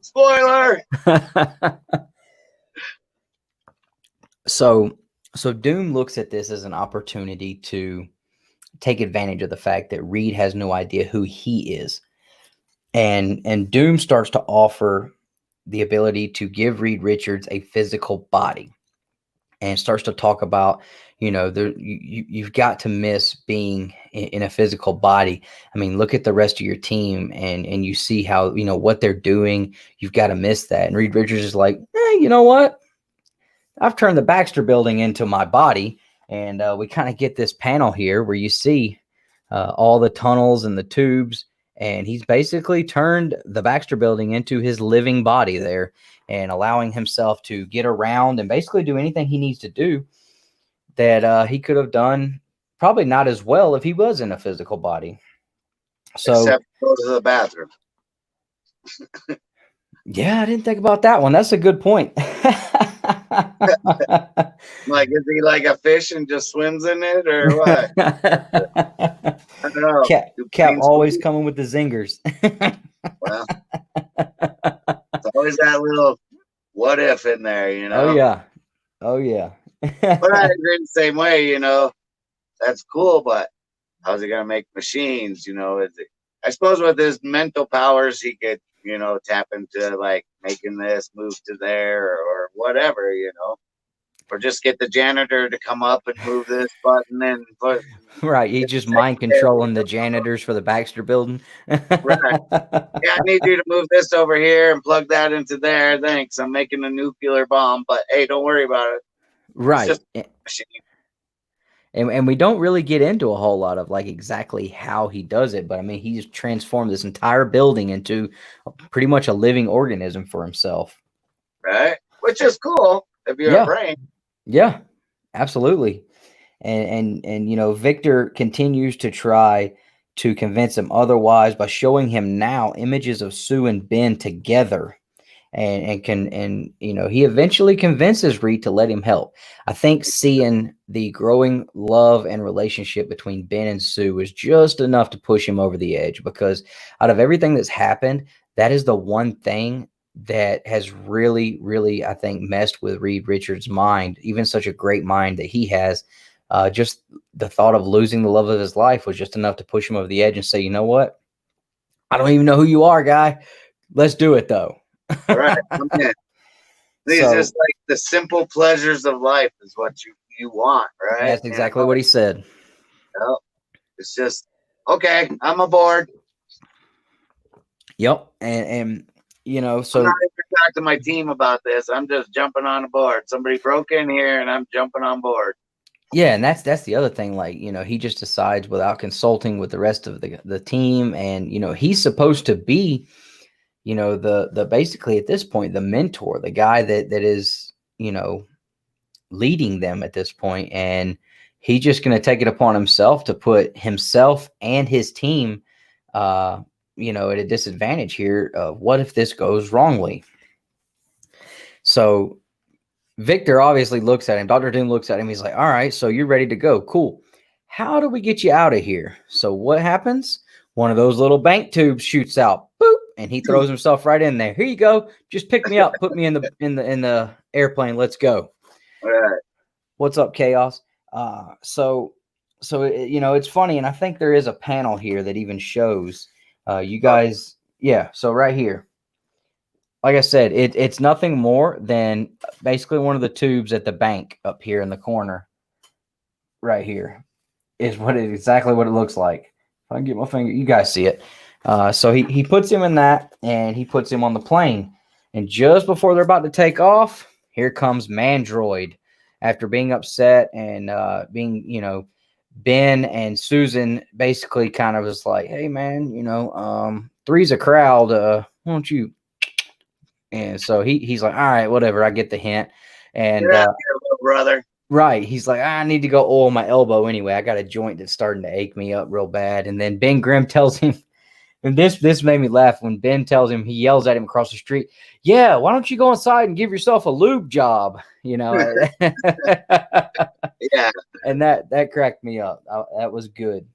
Spoiler! So Doom looks at this as an opportunity to take advantage of the fact that Reed has no idea who he is. And Doom starts to offer the ability to give Reed Richards a physical body, and starts to talk about, you've got to miss being in a physical body. I mean, look at the rest of your team and you see how, what they're doing. You've got to miss that. And Reed Richards is like, you know what? I've turned the Baxter building into my body. And we kind of get this panel here where you see all the tunnels and the tubes. And he's basically turned the Baxter building into his living body there, and allowing himself to get around and basically do anything he needs to do that he could have done probably not as well if he was in a physical body. So, except go to the bathroom. Yeah, I didn't think about that one. That's a good point. Like, is he like a fish and just swims in it, or what? I don't know. Cap always coming with the zingers. Well, it's always that little what if in there, Oh yeah. But I agree the same way, that's cool, but how's he gonna make machines? I suppose with his mental powers he could, tap into like making this move to there or whatever, or just get the janitor to come up and move this button and put. Right, he's just mind controlling the janitors for the Baxter building. Right. Yeah, I need you to move this over here and plug that into there. Thanks. I'm making a nuclear bomb, but hey, don't worry about it. Right. It's just a machine. And we don't really get into a whole lot of like exactly how he does it, but I mean, he's transformed this entire building into pretty much a living organism for himself. Right, which is cool if you're a brain. Yeah, absolutely. And Victor continues to try to convince him otherwise by showing him now images of Sue and Ben together. And he eventually convinces Reed to let him help. I think seeing the growing love and relationship between Ben and Sue was just enough to push him over the edge, because out of everything that's happened, that is the one thing that has really, really, I think, messed with Reed Richards' mind, even such a great mind that he has. Just the thought of losing the love of his life was just enough to push him over the edge and say, you know what? I don't even know who you are, guy. Let's do it, though. Right. It's just like the simple pleasures of life is what you want, right? That's exactly what he said. It's just, okay, I'm aboard. Yep. And so I'm not even talking to my team about this. I'm just jumping on board. Somebody broke in here and I'm jumping on board. Yeah, and that's the other thing. Like, he just decides without consulting with the rest of the team. And, he's supposed to be, the basically at this point, the mentor, the guy that is, leading them at this point. And he's just going to take it upon himself to put himself and his team at a disadvantage here. What if this goes wrongly? So Victor obviously looks at him. Dr. Doom looks at him. He's like, all right, so you're ready to go. Cool. How do we get you out of here? So what happens? One of those little bank tubes shoots out. Boop. And he throws himself right in there. Here you go. Just pick me up. Put me in the airplane. Let's go. All right. What's up, Chaos? So it's funny, and I think there is a panel here that even shows you guys. Yeah. So right here, like I said, it's nothing more than basically one of the tubes at the bank up here in the corner. Right here is exactly what it looks like. If I can get my finger, you guys see it. So he puts him in that, and he puts him on the plane. And just before they're about to take off, here comes Mandroid. After being upset and being, Ben and Susan basically kind of was like, hey, man, three's a crowd. Why don't you? And so he's like, all right, whatever. I get the hint. And Get out here, little brother. Right. He's like, I need to go oil my elbow anyway. I got a joint that's starting to ache me up real bad. And then Ben Grimm tells him, and this made me laugh when Ben tells him, he yells at him across the street, yeah, why don't you go inside and give yourself a lube job? Yeah. And that cracked me up. That was good.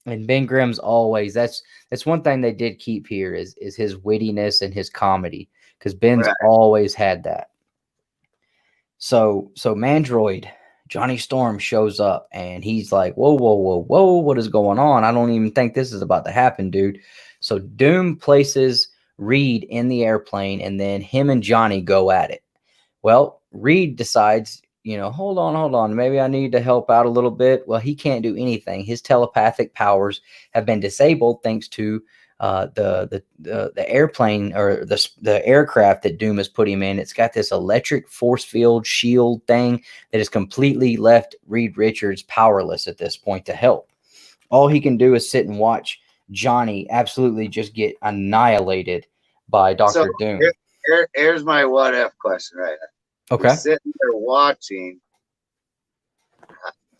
And Ben Grimm's always, that's one thing they did keep here is his wittiness and his comedy, because Ben's always had that. So Mandroid, Johnny Storm shows up, and he's like, whoa, what is going on? I don't even think this is about to happen, dude. So Doom places Reed in the airplane, and then him and Johnny go at it. Well, Reed decides, hold on, maybe I need to help out a little bit. Well, he can't do anything. His telepathic powers have been disabled thanks to the airplane, or the aircraft that Doom has put him in. It's got this electric force field shield thing that has completely left Reed Richards powerless at this point to help. All he can do is sit and watch Johnny absolutely just get annihilated by Dr. Doom. Here's my what if question right now. Okay. You're sitting there watching.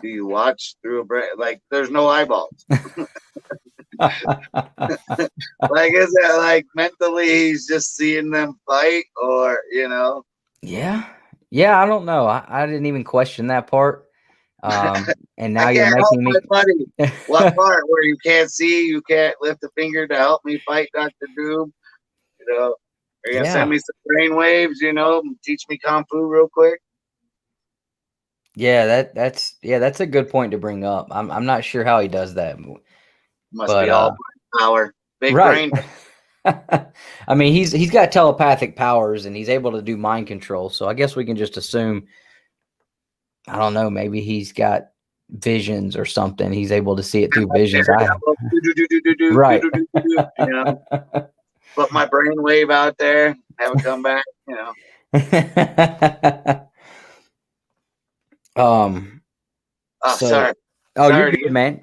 Do you watch through a brain? Like, there's no eyeballs. Like, is it like mentally he's just seeing them fight, or Yeah, I don't know. I didn't even question that part. And now you're making me, buddy. What part where you can't see, you can't lift a finger to help me fight Dr. Doom? Are you gonna send me some brain waves? Teach me kung fu real quick. Yeah, that's a good point to bring up. I'm not sure how he does that. Must be all power, big brain. I mean, he's got telepathic powers, and he's able to do mind control. So I guess we can just assume, I don't know, maybe he's got visions or something. He's able to see it through visions. Right. Put my brain wave out there, have it come back. Sorry. Oh, you're good, man.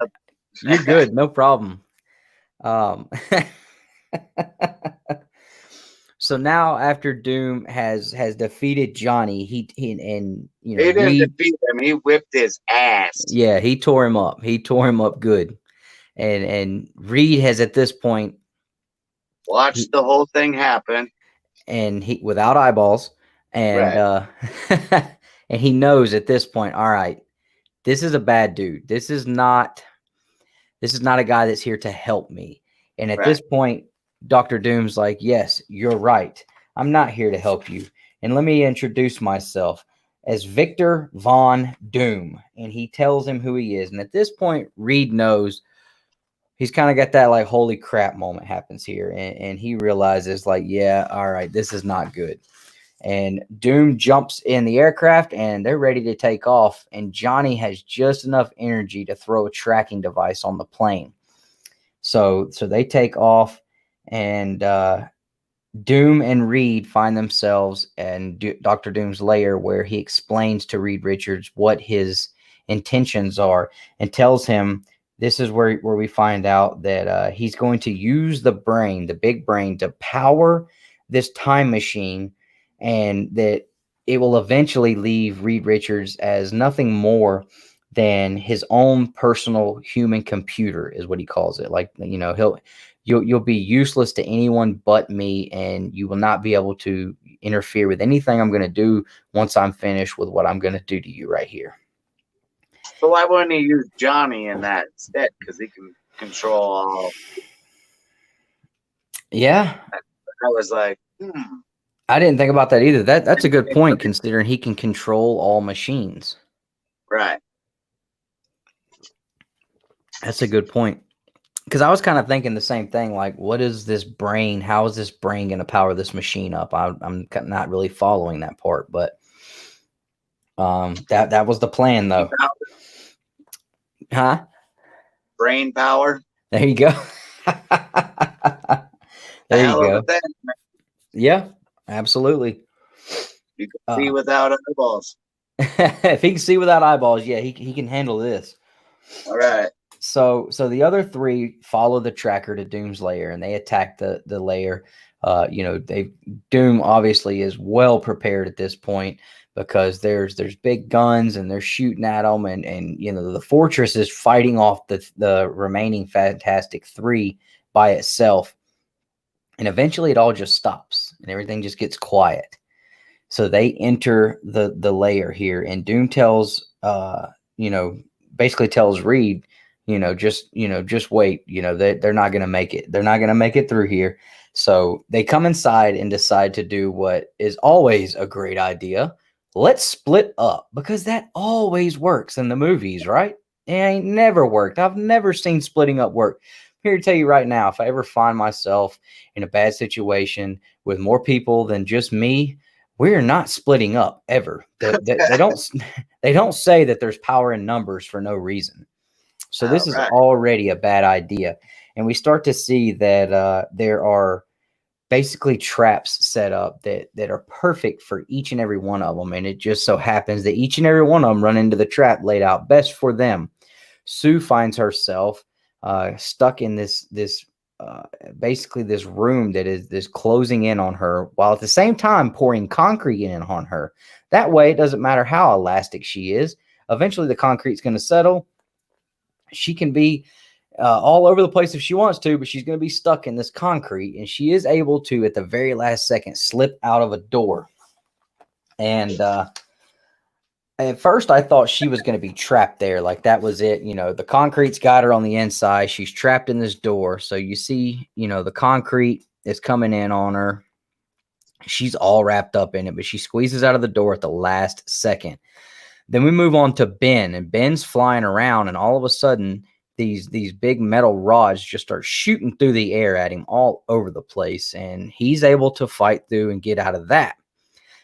You're good. No problem. So now, after Doom has defeated Johnny, he didn't defeat him. He whipped his ass. Yeah, he tore him up. He tore him up good. And Reed has at this point watched the whole thing happen, and he without eyeballs, and and he knows at this point, all right, this is a bad dude. This is not a guy that's here to help me. And at this point, Dr. Doom's like, yes, you're right. I'm not here to help you. And let me introduce myself as Victor Von Doom. And he tells him who he is. And at this point, Reed knows. He's kind of got that like, holy crap moment happens here. And he realizes like, yeah, all right, this is not good. And Doom jumps in the aircraft, and they're ready to take off. And Johnny has just enough energy to throw a tracking device on the plane. So they take off, and Doom and Reed find themselves in Dr. Doom's lair, where he explains to Reed Richards what his intentions are and tells him, this is where we find out that he's going to use the brain, the big brain, to power this time machine, and that it will eventually leave Reed Richards as nothing more than his own personal human computer, is what he calls it. Like, you'll be useless to anyone but me, and you will not be able to interfere with anything I'm going to do once I'm finished with what I'm going to do to you right here. But why wouldn't he use Johnny in that instead? Because he can control all. Yeah. I was like, I didn't think about that either. That's a good point, considering he can control all machines. Right. That's a good point. Because I was kind of thinking the same thing. Like, what is this brain? How is this brain going to power this machine up? I'm not really following that part, but that was the plan, though. Huh? Brain power. There you go. There you go. Yeah, absolutely. You can see without eyeballs. If he can see without eyeballs, yeah, he can handle this. All right. So the other three follow the tracker to Doom's lair, and they attack the lair. Doom obviously is well prepared at this point, because there's big guns and they're shooting at them, and the fortress is fighting off the remaining Fantastic Three by itself, and eventually it all just stops and everything just gets quiet. So they enter the lair here, and Doom tells basically tells Reed, just wait, they're not going to make it. They're not going to make it through here. So they come inside and decide to do what is always a great idea. Let's split up, because that always works in the movies, right? It ain't never worked. I've never seen splitting up work. I'm here to tell you right now, if I ever find myself in a bad situation with more people than just me, we're not splitting up ever. They don't say that there's power in numbers for no reason. So this is already a bad idea. And we start to see that there are basically traps set up that are perfect for each and every one of them. And it just so happens that each and every one of them run into the trap laid out best for them. Sue finds herself stuck in this basically this room that is closing in on her, while at the same time pouring concrete in on her. That way, it doesn't matter how elastic she is. Eventually, the concrete's going to settle. She can be all over the place if she wants to, but she's going to be stuck in this concrete, and she is able to, at the very last second, slip out of a door. And at first, I thought she was going to be trapped there. Like, that was it. The concrete's got her on the inside. She's trapped in this door. So you see, the concrete is coming in on her. She's all wrapped up in it, but she squeezes out of the door at the last second. Then we move on to Ben, and Ben's flying around, and all of a sudden, these big metal rods just start shooting through the air at him all over the place, and he's able to fight through and get out of that.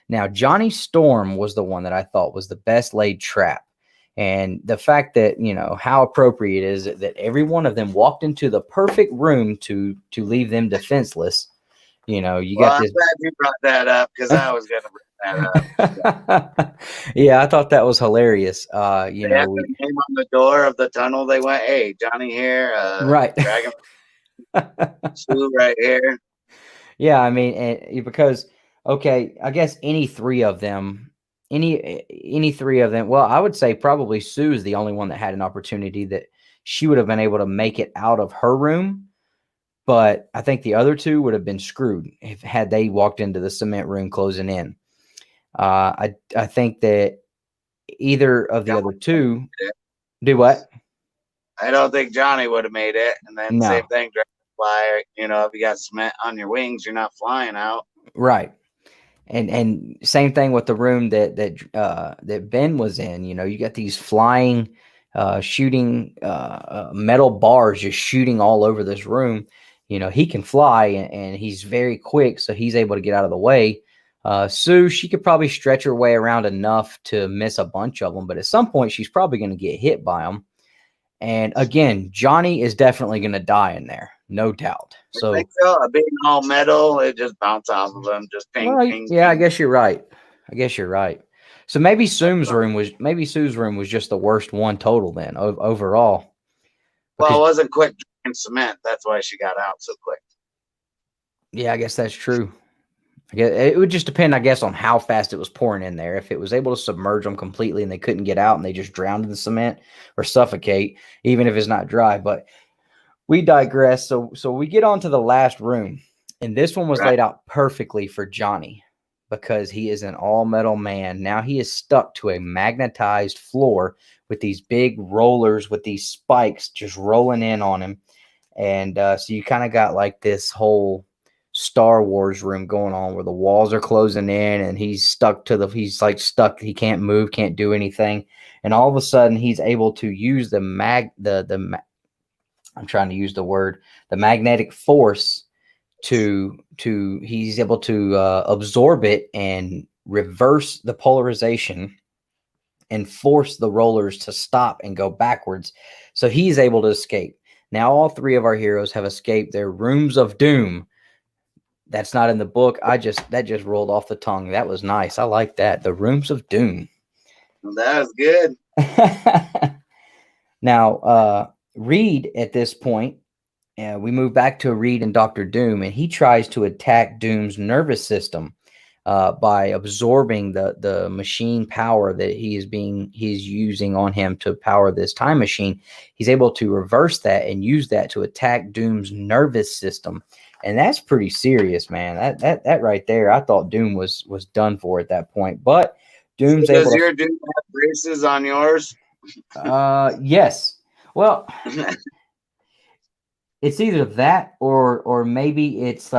Now, Johnny Storm was the one that I thought was the best laid trap. And the fact that, how appropriate it is that every one of them walked into the perfect room to leave them defenseless. You got this. I'm glad you brought that up, because I was going to bring that up. Yeah, I thought that was hilarious. They had the name on the door of the tunnel. They went, "Hey, Johnny here, right? Dragon Sue right here." Yeah, I mean, because okay, I guess any three of them. Well, I would say probably Sue is the only one that had an opportunity that she would have been able to make it out of her room. But I think the other two would have been screwed had they walked into the cement room closing in. I think that either of the other two do what? I don't think Johnny would have made it. And then same thing, Dragonfly. If you got cement on your wings, you're not flying out. Right. And same thing with the room that Ben was in. You got these flying, shooting metal bars just shooting all over this room. He can fly, and he's very quick, so he's able to get out of the way. Sue, she could probably stretch her way around enough to miss a bunch of them, but at some point she's probably going to get hit by them. And again, Johnny is definitely going to die in there, no doubt. So, I think so. Being all metal, it just bounce off of them, just ping, ping. Yeah, I guess you're right. So maybe Sue's room was just the worst one total then overall. Well, it wasn't quick drinking cement. That's why she got out so quick. Yeah, I guess that's true. I guess it would just depend, I guess, on how fast it was pouring in there. If it was able to submerge them completely and they couldn't get out and they just drowned in the cement or suffocate, even if it's not dry. But we digress. So we get on to the last room, and this one was Right. laid out perfectly for Johnny because he is an all-metal man. Now he is stuck to a magnetized floor with these big rollers with these spikes just rolling in on him. And so you kind of got like this whole Star Wars room going on where the walls are closing in and he's stuck to he's like stuck. He can't move, can't do anything. And all of a sudden he's able to use I'm trying to use the word, the magnetic force he's able to absorb it and reverse the polarization and force the rollers to stop and go backwards. So he's able to escape. Now all three of our heroes have escaped their rooms of doom. That's not in the book. That just rolled off the tongue. That was nice. I like that. The rooms of doom. That was good. Now, Reed at this point, we move back to Reed and Dr. Doom, and he tries to attack Doom's nervous system by absorbing the machine power that he's using on him to power this time machine. He's able to reverse that and use that to attack Doom's nervous system. And that's pretty serious, man. That right there, I thought Doom was done for at that point. But Doom's able to. Does your Doom have braces on yours? Yes. Well, it's either that or maybe it's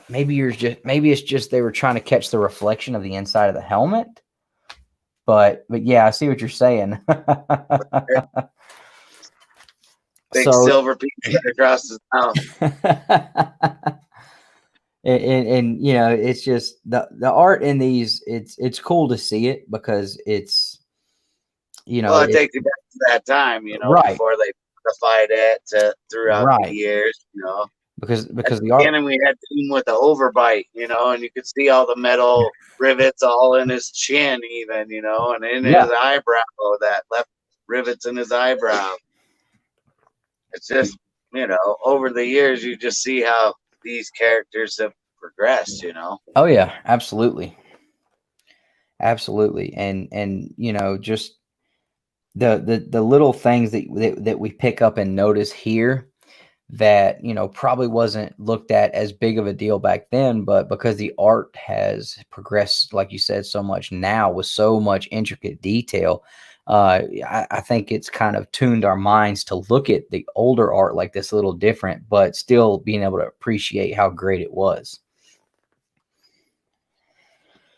maybe it's just they were trying to catch the reflection of the inside of the helmet. But yeah, I see what you're saying. Big silver piece across his mouth. and you know, it's just the art in these. It's cool to see it because it's, you know, well, it takes you back to that time, you know, right, before they modified it throughout right, the years, you know. Because At the the art. beginning we had Doom with the overbite, you know, and you could see all the metal rivets all in his chin, even, you know, and in his eyebrow, that left rivets in his eyebrow. It's just, you know, over the years you just see how these characters have progressed, you know. Oh yeah, absolutely, absolutely, and you know, just the little things that we pick up and notice here that, you know, probably wasn't looked at as big of a deal back then, but because the art has progressed, like you said, so much now with so much intricate detail, I think it's kind of tuned our minds to look at the older art like this a little different, but still being able to appreciate how great it was.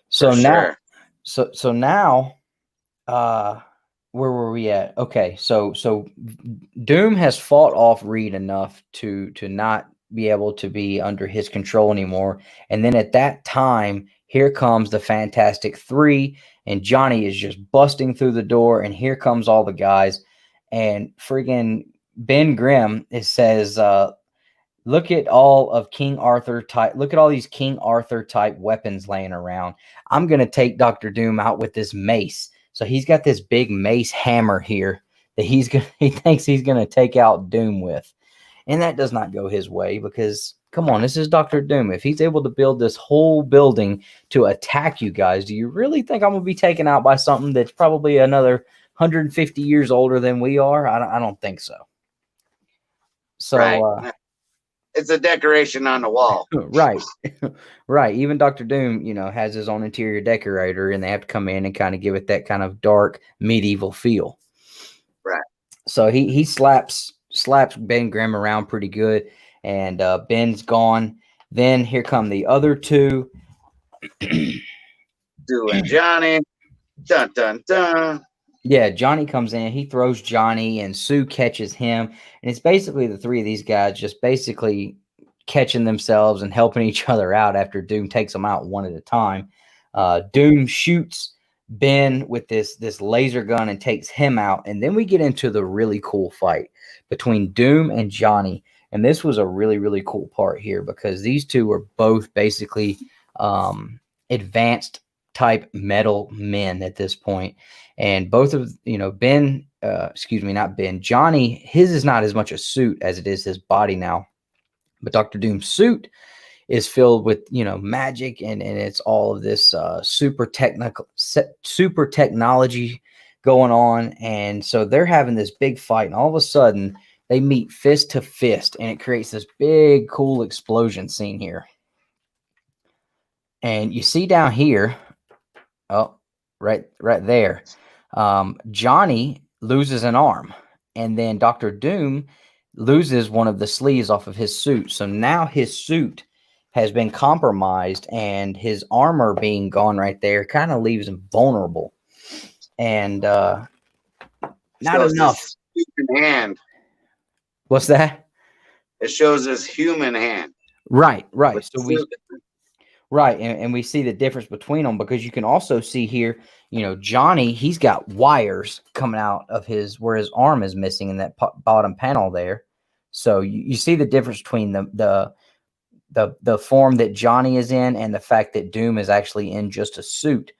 So now, so now, where were we at? Okay, so Doom has fought off Reed enough to not be able to be under his control anymore. And then at that time, here comes the Fantastic Three, and Johnny is just busting through the door, and here comes all the guys. And friggin' Ben Grimm, it says, look at all of King Arthur type. Look at all these King Arthur type weapons laying around. I'm going to take Dr. Doom out with this mace. So he's got this big mace hammer here that he thinks he's going to take out Doom with. And that does not go his way because, come on, this is Dr. Doom. If he's able to build this whole building to attack you guys, do you really think I'm going to be taken out by something that's probably another 150 years older than we are? I don't think so. So, right. It's a decoration on the wall. Right. Right. Even Dr. Doom, you know, has his own interior decorator, and they have to come in and kind of give it that kind of dark medieval feel. Right. So he slaps Ben Grimm around pretty good, and Ben's gone. Then here come the other two. Doing Johnny. Dun, dun, dun. Yeah, Johnny comes in, he throws Johnny, and Sue catches him. And it's basically the three of these guys just basically catching themselves and helping each other out after Doom takes them out one at a time. Doom shoots Ben with this laser gun and takes him out. And then we get into the really cool fight between Doom and Johnny. And this was a really, really cool part here because these two were both basically advanced type metal men at this point. And both of, you know, Johnny, his is not as much a suit as it is his body now. But Dr. Doom's suit is filled with, you know, magic and it's all of this super technology going on. And so they're having this big fight. And all of a sudden, They meet fist to fist, and it creates this big, cool explosion scene here. And you see down here, oh, right there, Johnny loses an arm, and then Dr. Doom loses one of the sleeves off of his suit. So now his suit has been compromised, and his armor being gone right there kind of leaves him vulnerable. And not enough. Human hand. What's that? It shows his human hand. Right. So and we see the difference between them, because you can also see here, Johnny, he's got wires coming out of where his arm is missing in that bottom panel there. So you see the difference between the form that Johnny is in and the fact that Doom is actually in just a suit,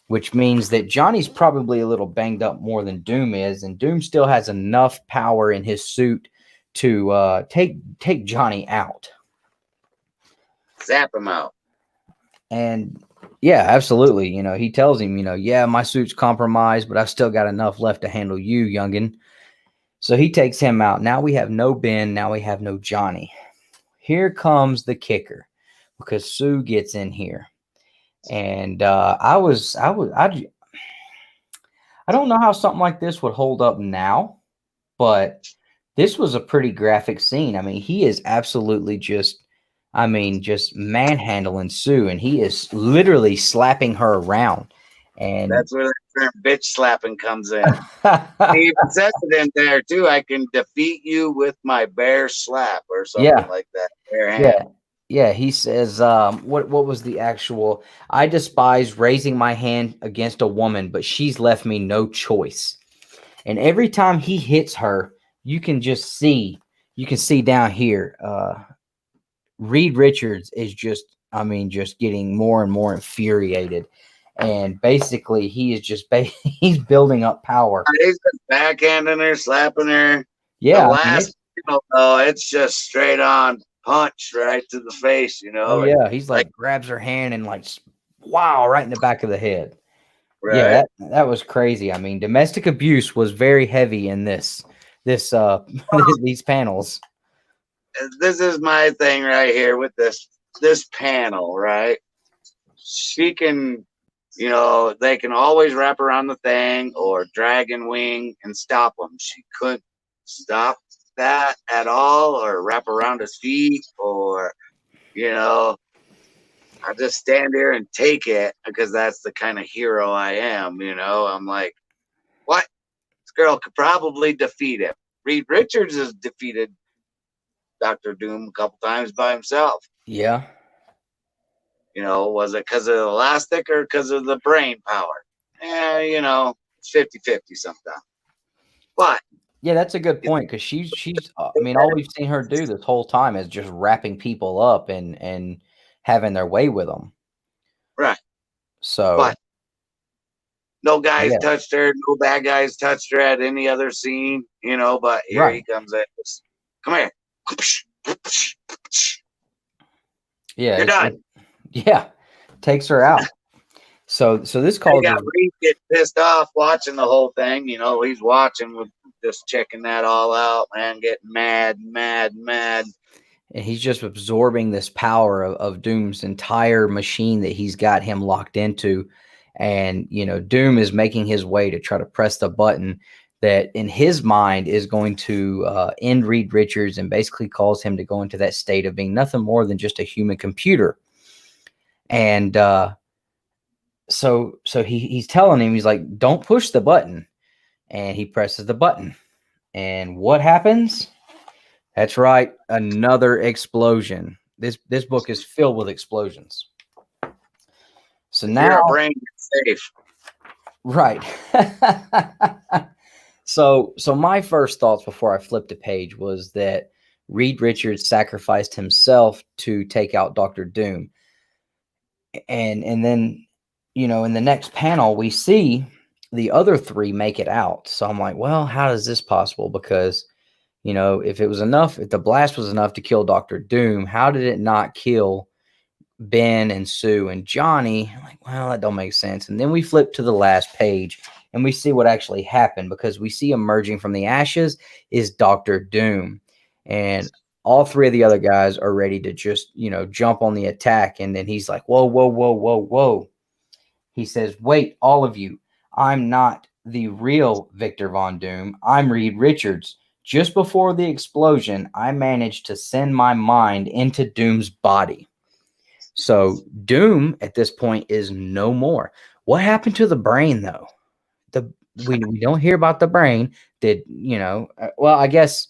which means that Johnny's probably a little banged up more than Doom is, and Doom still has enough power in his suit to take Johnny out. Zap him out. And yeah, absolutely. He tells him, yeah, my suit's compromised, but I've still got enough left to handle you, youngin. So he takes him out. Now we have no Ben. Now we have no Johnny. Here comes the kicker, because Sue gets in here. And I don't know how something like this would hold up now, but this was a pretty graphic scene. I mean, he is absolutely just manhandling Sue, and he is literally slapping her around. And that's where the term bitch slapping comes in. He even says it in there too. I can defeat you with my bare slap or something like that. Bare hand. Yeah. He says, what was the actual? I despise raising my hand against a woman, but she's left me no choice. And every time he hits her, you can see down here, Reed Richards is just getting more and more infuriated. And basically, he is he's building up power. He's just backhanding her, slapping her. Yeah. The last, it's just straight on punch right to the face, Oh, yeah. He's like grabs her hand and wow, right in the back of the head. Right. Yeah, that was crazy. I mean, domestic abuse was very heavy in these panels. This is my thing right here with this panel, right? She can, they can always wrap around the thing or dragon wing and stop them. She couldn't stop that at all, or wrap around his feet, or, I just stand here and take it because that's the kind of hero I am, I'm like, what? This girl could probably defeat him. Reed Richards has defeated Dr. Doom a couple times by himself. Yeah. Was it because of the elastic or because of the brain power? It's 50-50 sometimes. But yeah, that's a good point, because she's all we've seen her do this whole time is just wrapping people up and having their way with them. Right. So, but no guys touched her, no bad guys touched her at any other scene, but here he comes in. Come here. Yeah. You're done. Takes her out. So this call Reed get pissed off watching the whole thing. He's watching with just checking that all out, man, getting mad. And he's just absorbing this power of Doom's entire machine that he's got him locked into. And, Doom is making his way to try to press the button that in his mind is going to end Reed Richards and basically cause him to go into that state of being nothing more than just a human computer. And so he's telling him, he's like, don't push the button. And he presses the button. And what happens? That's right, another explosion. This book is filled with explosions. So now your brain is safe. Right. So my first thoughts before I flipped the page was that Reed Richards sacrificed himself to take out Dr. Doom. And then, in the next panel, we see the other three make it out. So I'm like, well, how is this possible? Because, if the blast was enough to kill Dr. Doom, how did it not kill Ben and Sue and Johnny? I'm like, well, that don't make sense. And then we flip to the last page, and we see what actually happened, because we see emerging from the ashes is Doctor Doom. And all three of the other guys are ready to just, jump on the attack. And then he's like, whoa, whoa, whoa, whoa, whoa. He says, wait, all of you, I'm not the real Victor Von Doom. I'm Reed Richards. Just before the explosion, I managed to send my mind into Doom's body. So Doom at this point is no more. What happened to the brain, though? We don't hear about the brain. I guess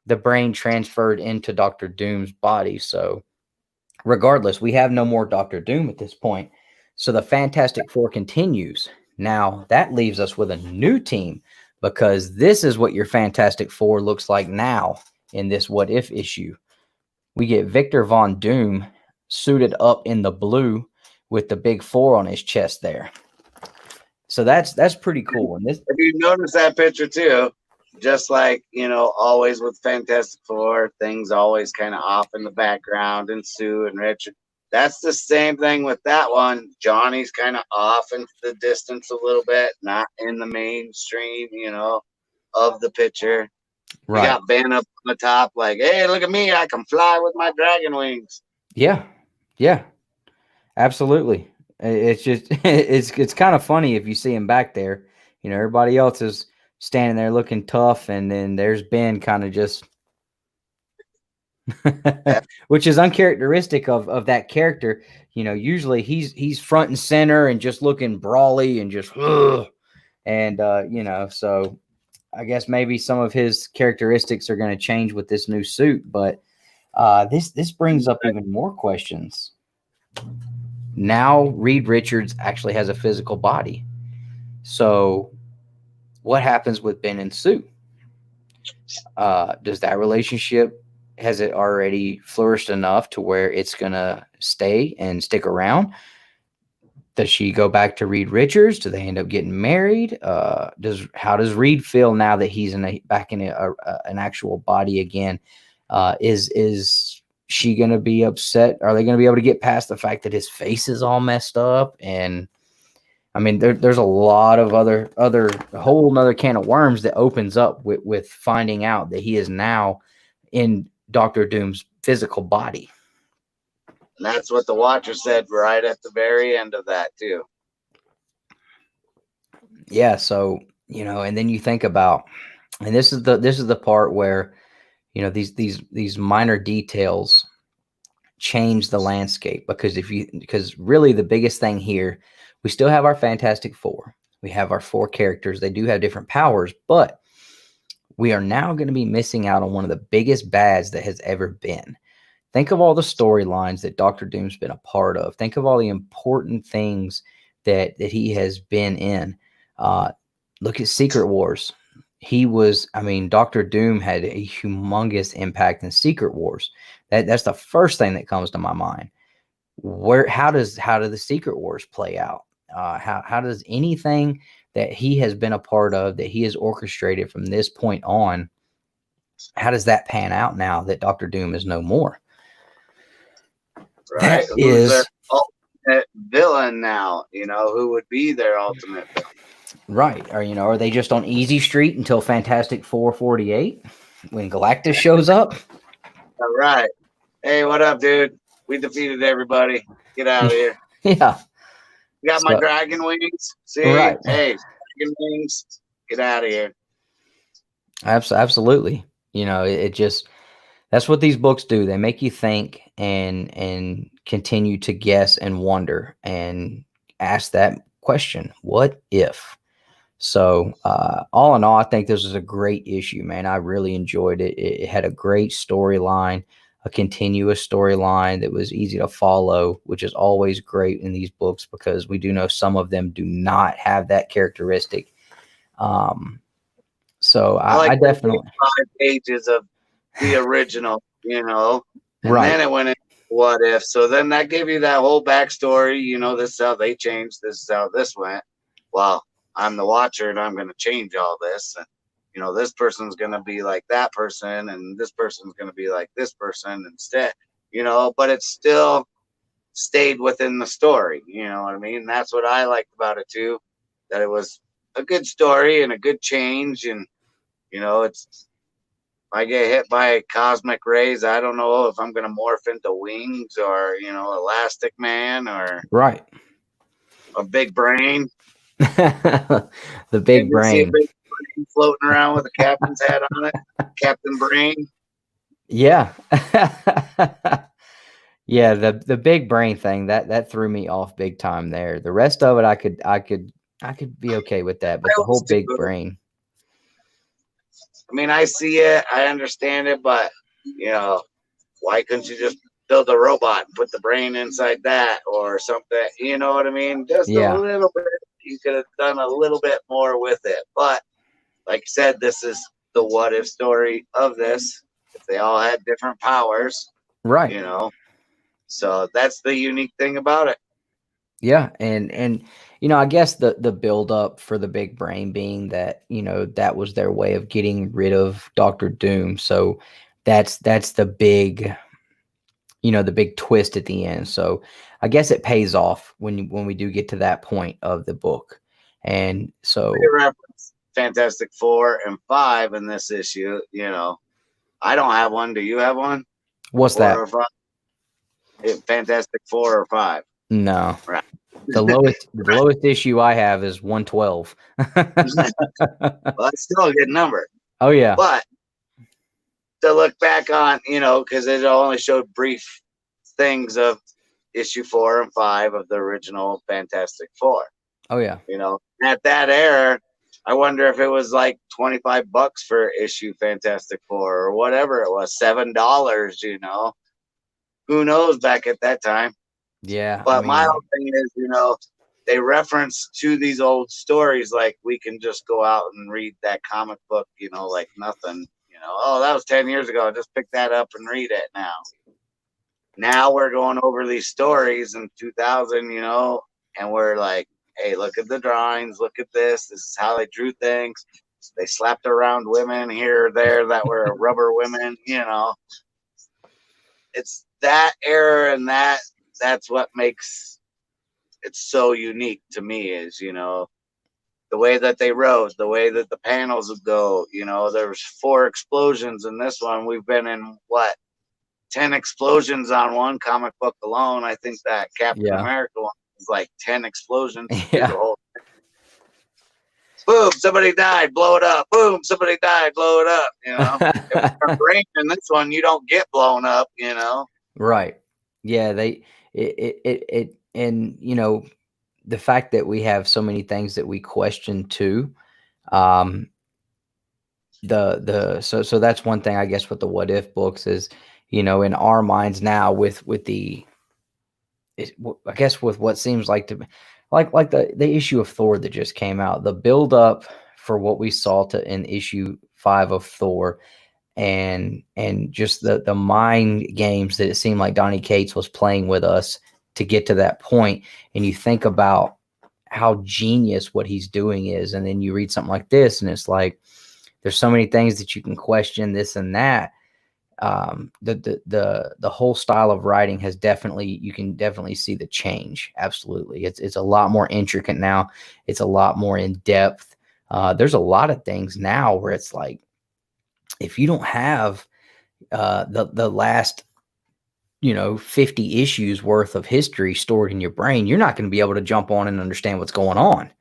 the brain transferred into Dr. Doom's body. So regardless, we have no more Dr. Doom at this point. So the Fantastic Four continues. Now that leaves us with a new team, because this is what your Fantastic Four looks like now in this What If issue. We get Victor Von Doom suited up in the blue with the big 4 on his chest there. So that's pretty cool. And this, if you notice that picture too, just like, always with Fantastic Four, things always kind of off in the background, and Sue and Richard. That's the same thing with that one. Johnny's kind of off into the distance a little bit, not in the mainstream, of the picture. Right. You got Ben up on the top, like, hey, look at me, I can fly with my dragon wings. Yeah, absolutely. It's just it's kind of funny if you see him back there. Everybody else is standing there looking tough, and then there's Ben kind of just which is uncharacteristic of that character. Usually he's front and center and just looking brawly and just so I guess maybe some of his characteristics are going to change with this new suit. But this brings up even more questions. Now Reed Richards actually has a physical body. So what happens with Ben and Sue? Does that relationship, has it already flourished enough to where it's going to stay and stick around? Does she go back to Reed Richards? Do they end up getting married? How does Reed feel now that he's back in an actual body again? Is she going to be upset? Are they going to be able to get past the fact that his face is all messed up? And I mean, there's a lot of a whole nother can of worms that opens up with finding out that he is now in Dr. Doom's physical body. And that's what the Watcher said right at the very end of that too. Yeah, so and then you think about, and this is the part where these minor details change the landscape, because really the biggest thing here, we still have our Fantastic Four. We have our 4 characters. They do have different powers, but we are now going to be missing out on one of the biggest bads that has ever been. Think of all the storylines that Dr. Doom's been a part of. Think of all the important things that he has been in. Look at Secret Wars. Dr. Doom had a humongous impact in Secret Wars. That's the first thing that comes to my mind. How do the Secret Wars play out? How does anything that he has been a part of, that he has orchestrated from this point on, how does that pan out now that Dr. Doom is no more? Right. Who's their ultimate villain now? Who would be their ultimate villain? Right. Or, are they just on easy street until Fantastic Four 48 when Galactus shows up? All right. Hey, what up, dude? We defeated everybody. Get out of here. Yeah. You got my dragon wings? See? Right. Hey, dragon wings. Get out of here. Absolutely. It just, that's what these books do. They make you think and continue to guess and wonder and ask that question, what if? So all in all, I think this was a great issue, man. I really enjoyed it. It had a great storyline, a continuous storyline that was easy to follow, which is always great in these books, because we do know some of them do not have that characteristic. So I definitely 5 pages of the original, and right. Then it went into what if. So then that gave you that whole backstory. This is how they changed. This is how this went. Well, I'm the Watcher, and I'm going to change all this. And this person's going to be like that person, and this person's going to be like this person instead. But it still stayed within the story. You know what I mean? That's what I liked about it too. That it was a good story and a good change. And, you know, it's, if I get hit by cosmic rays, I don't know if I'm going to morph into wings or, you know, Elastic Man or Right. a big brain. The big Maybe see a brain. big brain floating around with a captain's hat on it. Captain Brain. Yeah. Yeah, the big brain thing that threw me off big time there. The rest of it I could be okay with that, but I the whole always do. big brain. I mean, I see it, I understand it, but, you know, why couldn't you just build a robot and put the brain inside that or something? You know what I mean? Just a Yeah. little bit. You could have done a little bit more with it. But like I said, this is the what if story of this. If they all had different powers, Right. you know. So that's the unique thing about it. Yeah, and you know, I guess the build up for the big brain being that, you know, that was their way of getting rid of Doctor Doom. So that's the big, you know, the big twist at the end. So I guess it pays off when we do get to that point of the book. And so They reference Fantastic Four and 5 in this issue, you know. I don't have one. Do you have one? what's 4 that? or 5? Fantastic 4 or 5. No. Right. The lowest issue I have is 112. Well, that's still a good number. Oh yeah. But to look back on, you know, because it only showed brief things of issue 4 and 5 of the original Fantastic Four. Oh yeah. You know, at that era, I wonder if it was like $25 for issue Fantastic Four or whatever it was, $7. You know, who knows back at that time. Yeah. But I my mean, whole thing is, you know, they reference to these old stories like we can just go out and read that comic book, you know, like nothing. You know, oh, that was 10 years ago. Just pick that up and read it now. Now we're going over these stories in 2000, you know, and we're like, hey, look at the drawings. Look at this. This is how they drew things. They slapped around women here or there that were rubber women, you know. It's that era, and that's what makes it so unique to me is, you know, the way that they wrote, the way that the panels would go. You know, there was 4 explosions in this one. We've been in what, 10 explosions on one comic book alone. I think that Captain yeah. America one was like 10 explosions through Yeah. the whole thing. Boom, somebody died, blow it up. Boom, somebody died, blow it up. You know, if it's raining in this one, you don't get blown up. You know, Right. Yeah, and you know, the fact that we have so many things that we question too. Um so that's one thing I guess with the what if books is, you know, in our minds now with the I guess with what seems like to like the issue of Thor that just came out, the build up for what we saw to in issue 5 of Thor, and just the mind games that it seemed like Donny Cates was playing with us to get to that point. And you think about how genius what he's doing is, and then you read something like this and it's like there's so many things that you can question, this and that. The whole style of writing has definitely, you can definitely see the change. Absolutely. It's a lot more intricate now. It's a lot more in depth. There's a lot of things now where it's like, if you don't have the last, you know, 50 issues worth of history stored in your brain, you're not going to be able to jump on and understand what's going on.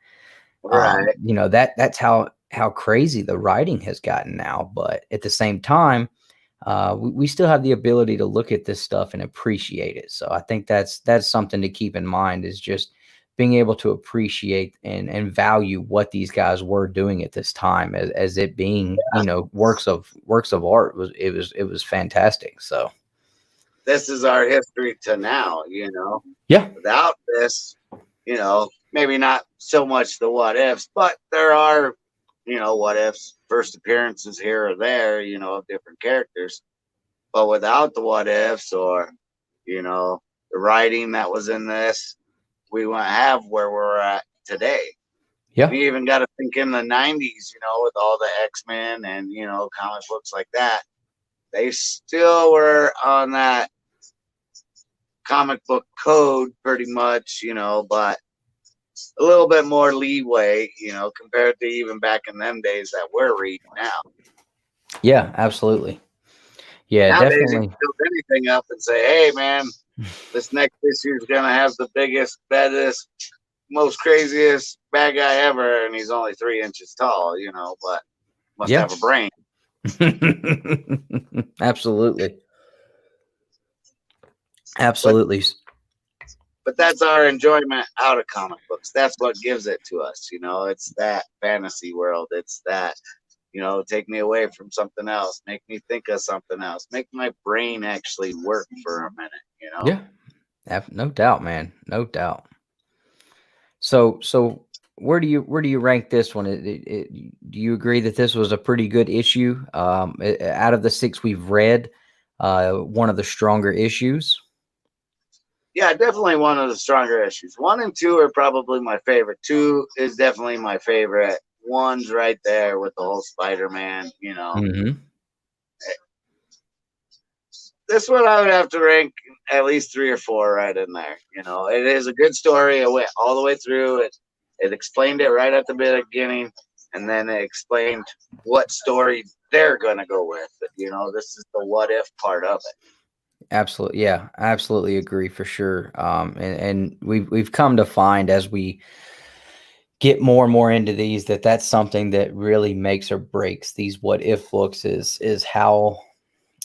right? You know, that's how crazy the writing has gotten now. But at the same time, we still have the ability to look at this stuff and appreciate it. So I think that's something to keep in mind, is just being able to appreciate and value what these guys were doing at this time, as it being, you know, works of art. It was fantastic. So This is our history to now. You know, yeah, without this, you know, maybe not so much the what ifs, but there are, you know, what ifs, first appearances here or there, you know, of different characters. But without the what ifs or, you know, the writing that was in this, we wouldn't have where we're at today. yeah, We even got to think in the 90s, you know, with all the X-Men and, you know, comic books like that. They still were on that comic book code pretty much, you know, but a little bit more leeway, you know, compared to even back in them days that we're reading now. Yeah, absolutely. Yeah, Nowadays, you definitely. can build anything up and say, hey, man, this next issue is going to have the biggest, baddest, most craziest bad guy ever, and he's only 3 inches tall, you know, but must Yeah. have a brain. Absolutely. Absolutely. But that's our enjoyment out of comic books. That's what gives it to us, you know. It's that fantasy world. It's that, you know, take me away from something else, make me think of something else, make my brain actually work for a minute, you know. Yeah, no doubt, man. No doubt. So where do you rank this one? Do you agree that this was a pretty good issue? Out of the 6 we've read, one of the stronger issues. Yeah, definitely one of the stronger issues. 1 and 2 are probably my favorite. 2 is definitely my favorite. 1's right there with the whole Spider-Man, you know. Mm-hmm. This one I would have to rank at least 3 or 4 right in there. You know, it is a good story. It went all the way through. It explained it right at the beginning, and then it explained what story they're gonna go with. You know, this is the what if part of it. Absolutely, yeah, I absolutely agree for sure. And we've come to find as we get more and more into these that's something that really makes or breaks these what if books is how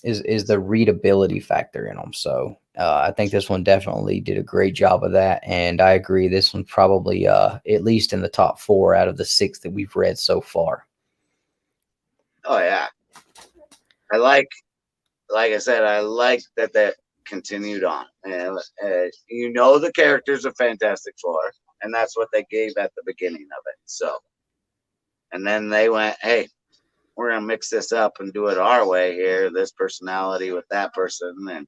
is the readability factor in them. So I think this one definitely did a great job of that, and I agree. This one probably at least in the top 4 out of the 6 that we've read so far. Oh yeah, like I said, I like that continued on. And you know, the characters are Fantastic Four, and that's what they gave at the beginning of it. So, and then they went, hey, we're gonna mix this up and do it our way here. This personality with that person, and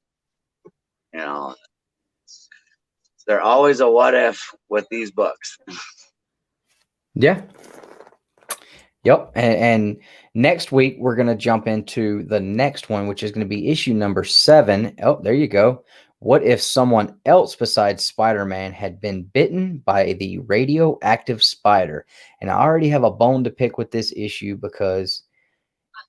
you know, they're always a what if with these books. Yeah. Yep. And next week, we're going to jump into the next one, which is going to be issue number 7. Oh, there you go. What if someone else besides Spider-Man had been bitten by the radioactive spider? And I already have a bone to pick with this issue because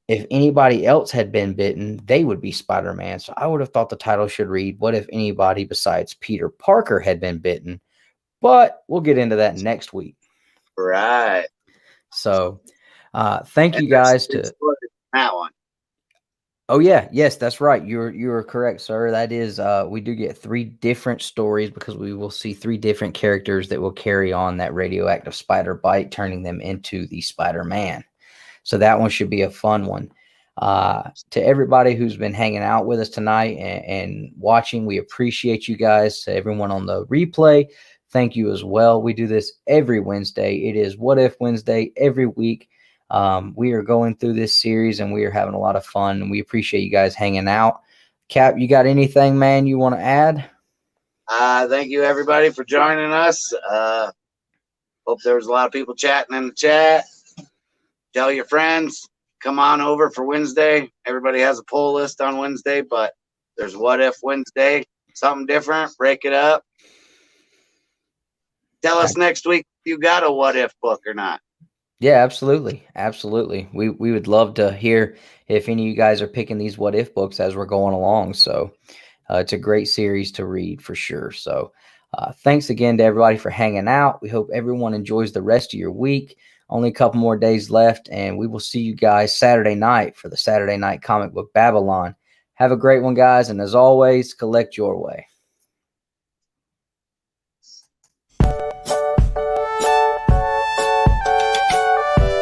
if anybody else had been bitten, they would be Spider-Man. So I would have thought the title should read, What if anybody besides Peter Parker had been bitten? But we'll get into that next week. Right. So thank you guys to that one. Oh yeah, yes, that's right. You're correct, sir. That is we do get 3 different stories because we will see 3 different characters that will carry on that radioactive spider bite, turning them into the Spider-Man. So that one should be a fun one. To everybody who's been hanging out with us tonight and watching, we appreciate you guys. To everyone on the replay, thank you as well. We do this every Wednesday. It is What If Wednesday every week. We are going through this series and we are having a lot of fun, and we appreciate you guys hanging out. Cap, you got anything, man, you want to add? Thank you everybody for joining us. Hope there was a lot of people chatting in the chat. Tell your friends, come on over for Wednesday. Everybody has a poll list on Wednesday, but there's What If Wednesday, something different, break it up. Tell us next week if you got a what if book or not. Yeah, absolutely. Absolutely. We would love to hear if any of you guys are picking these what if books as we're going along. So it's a great series to read for sure. So thanks again to everybody for hanging out. We hope everyone enjoys the rest of your week. Only a couple more days left, and we will see you guys Saturday night for the Saturday Night Comic Book Babble-on. Have a great one, guys. And as always, collect your way.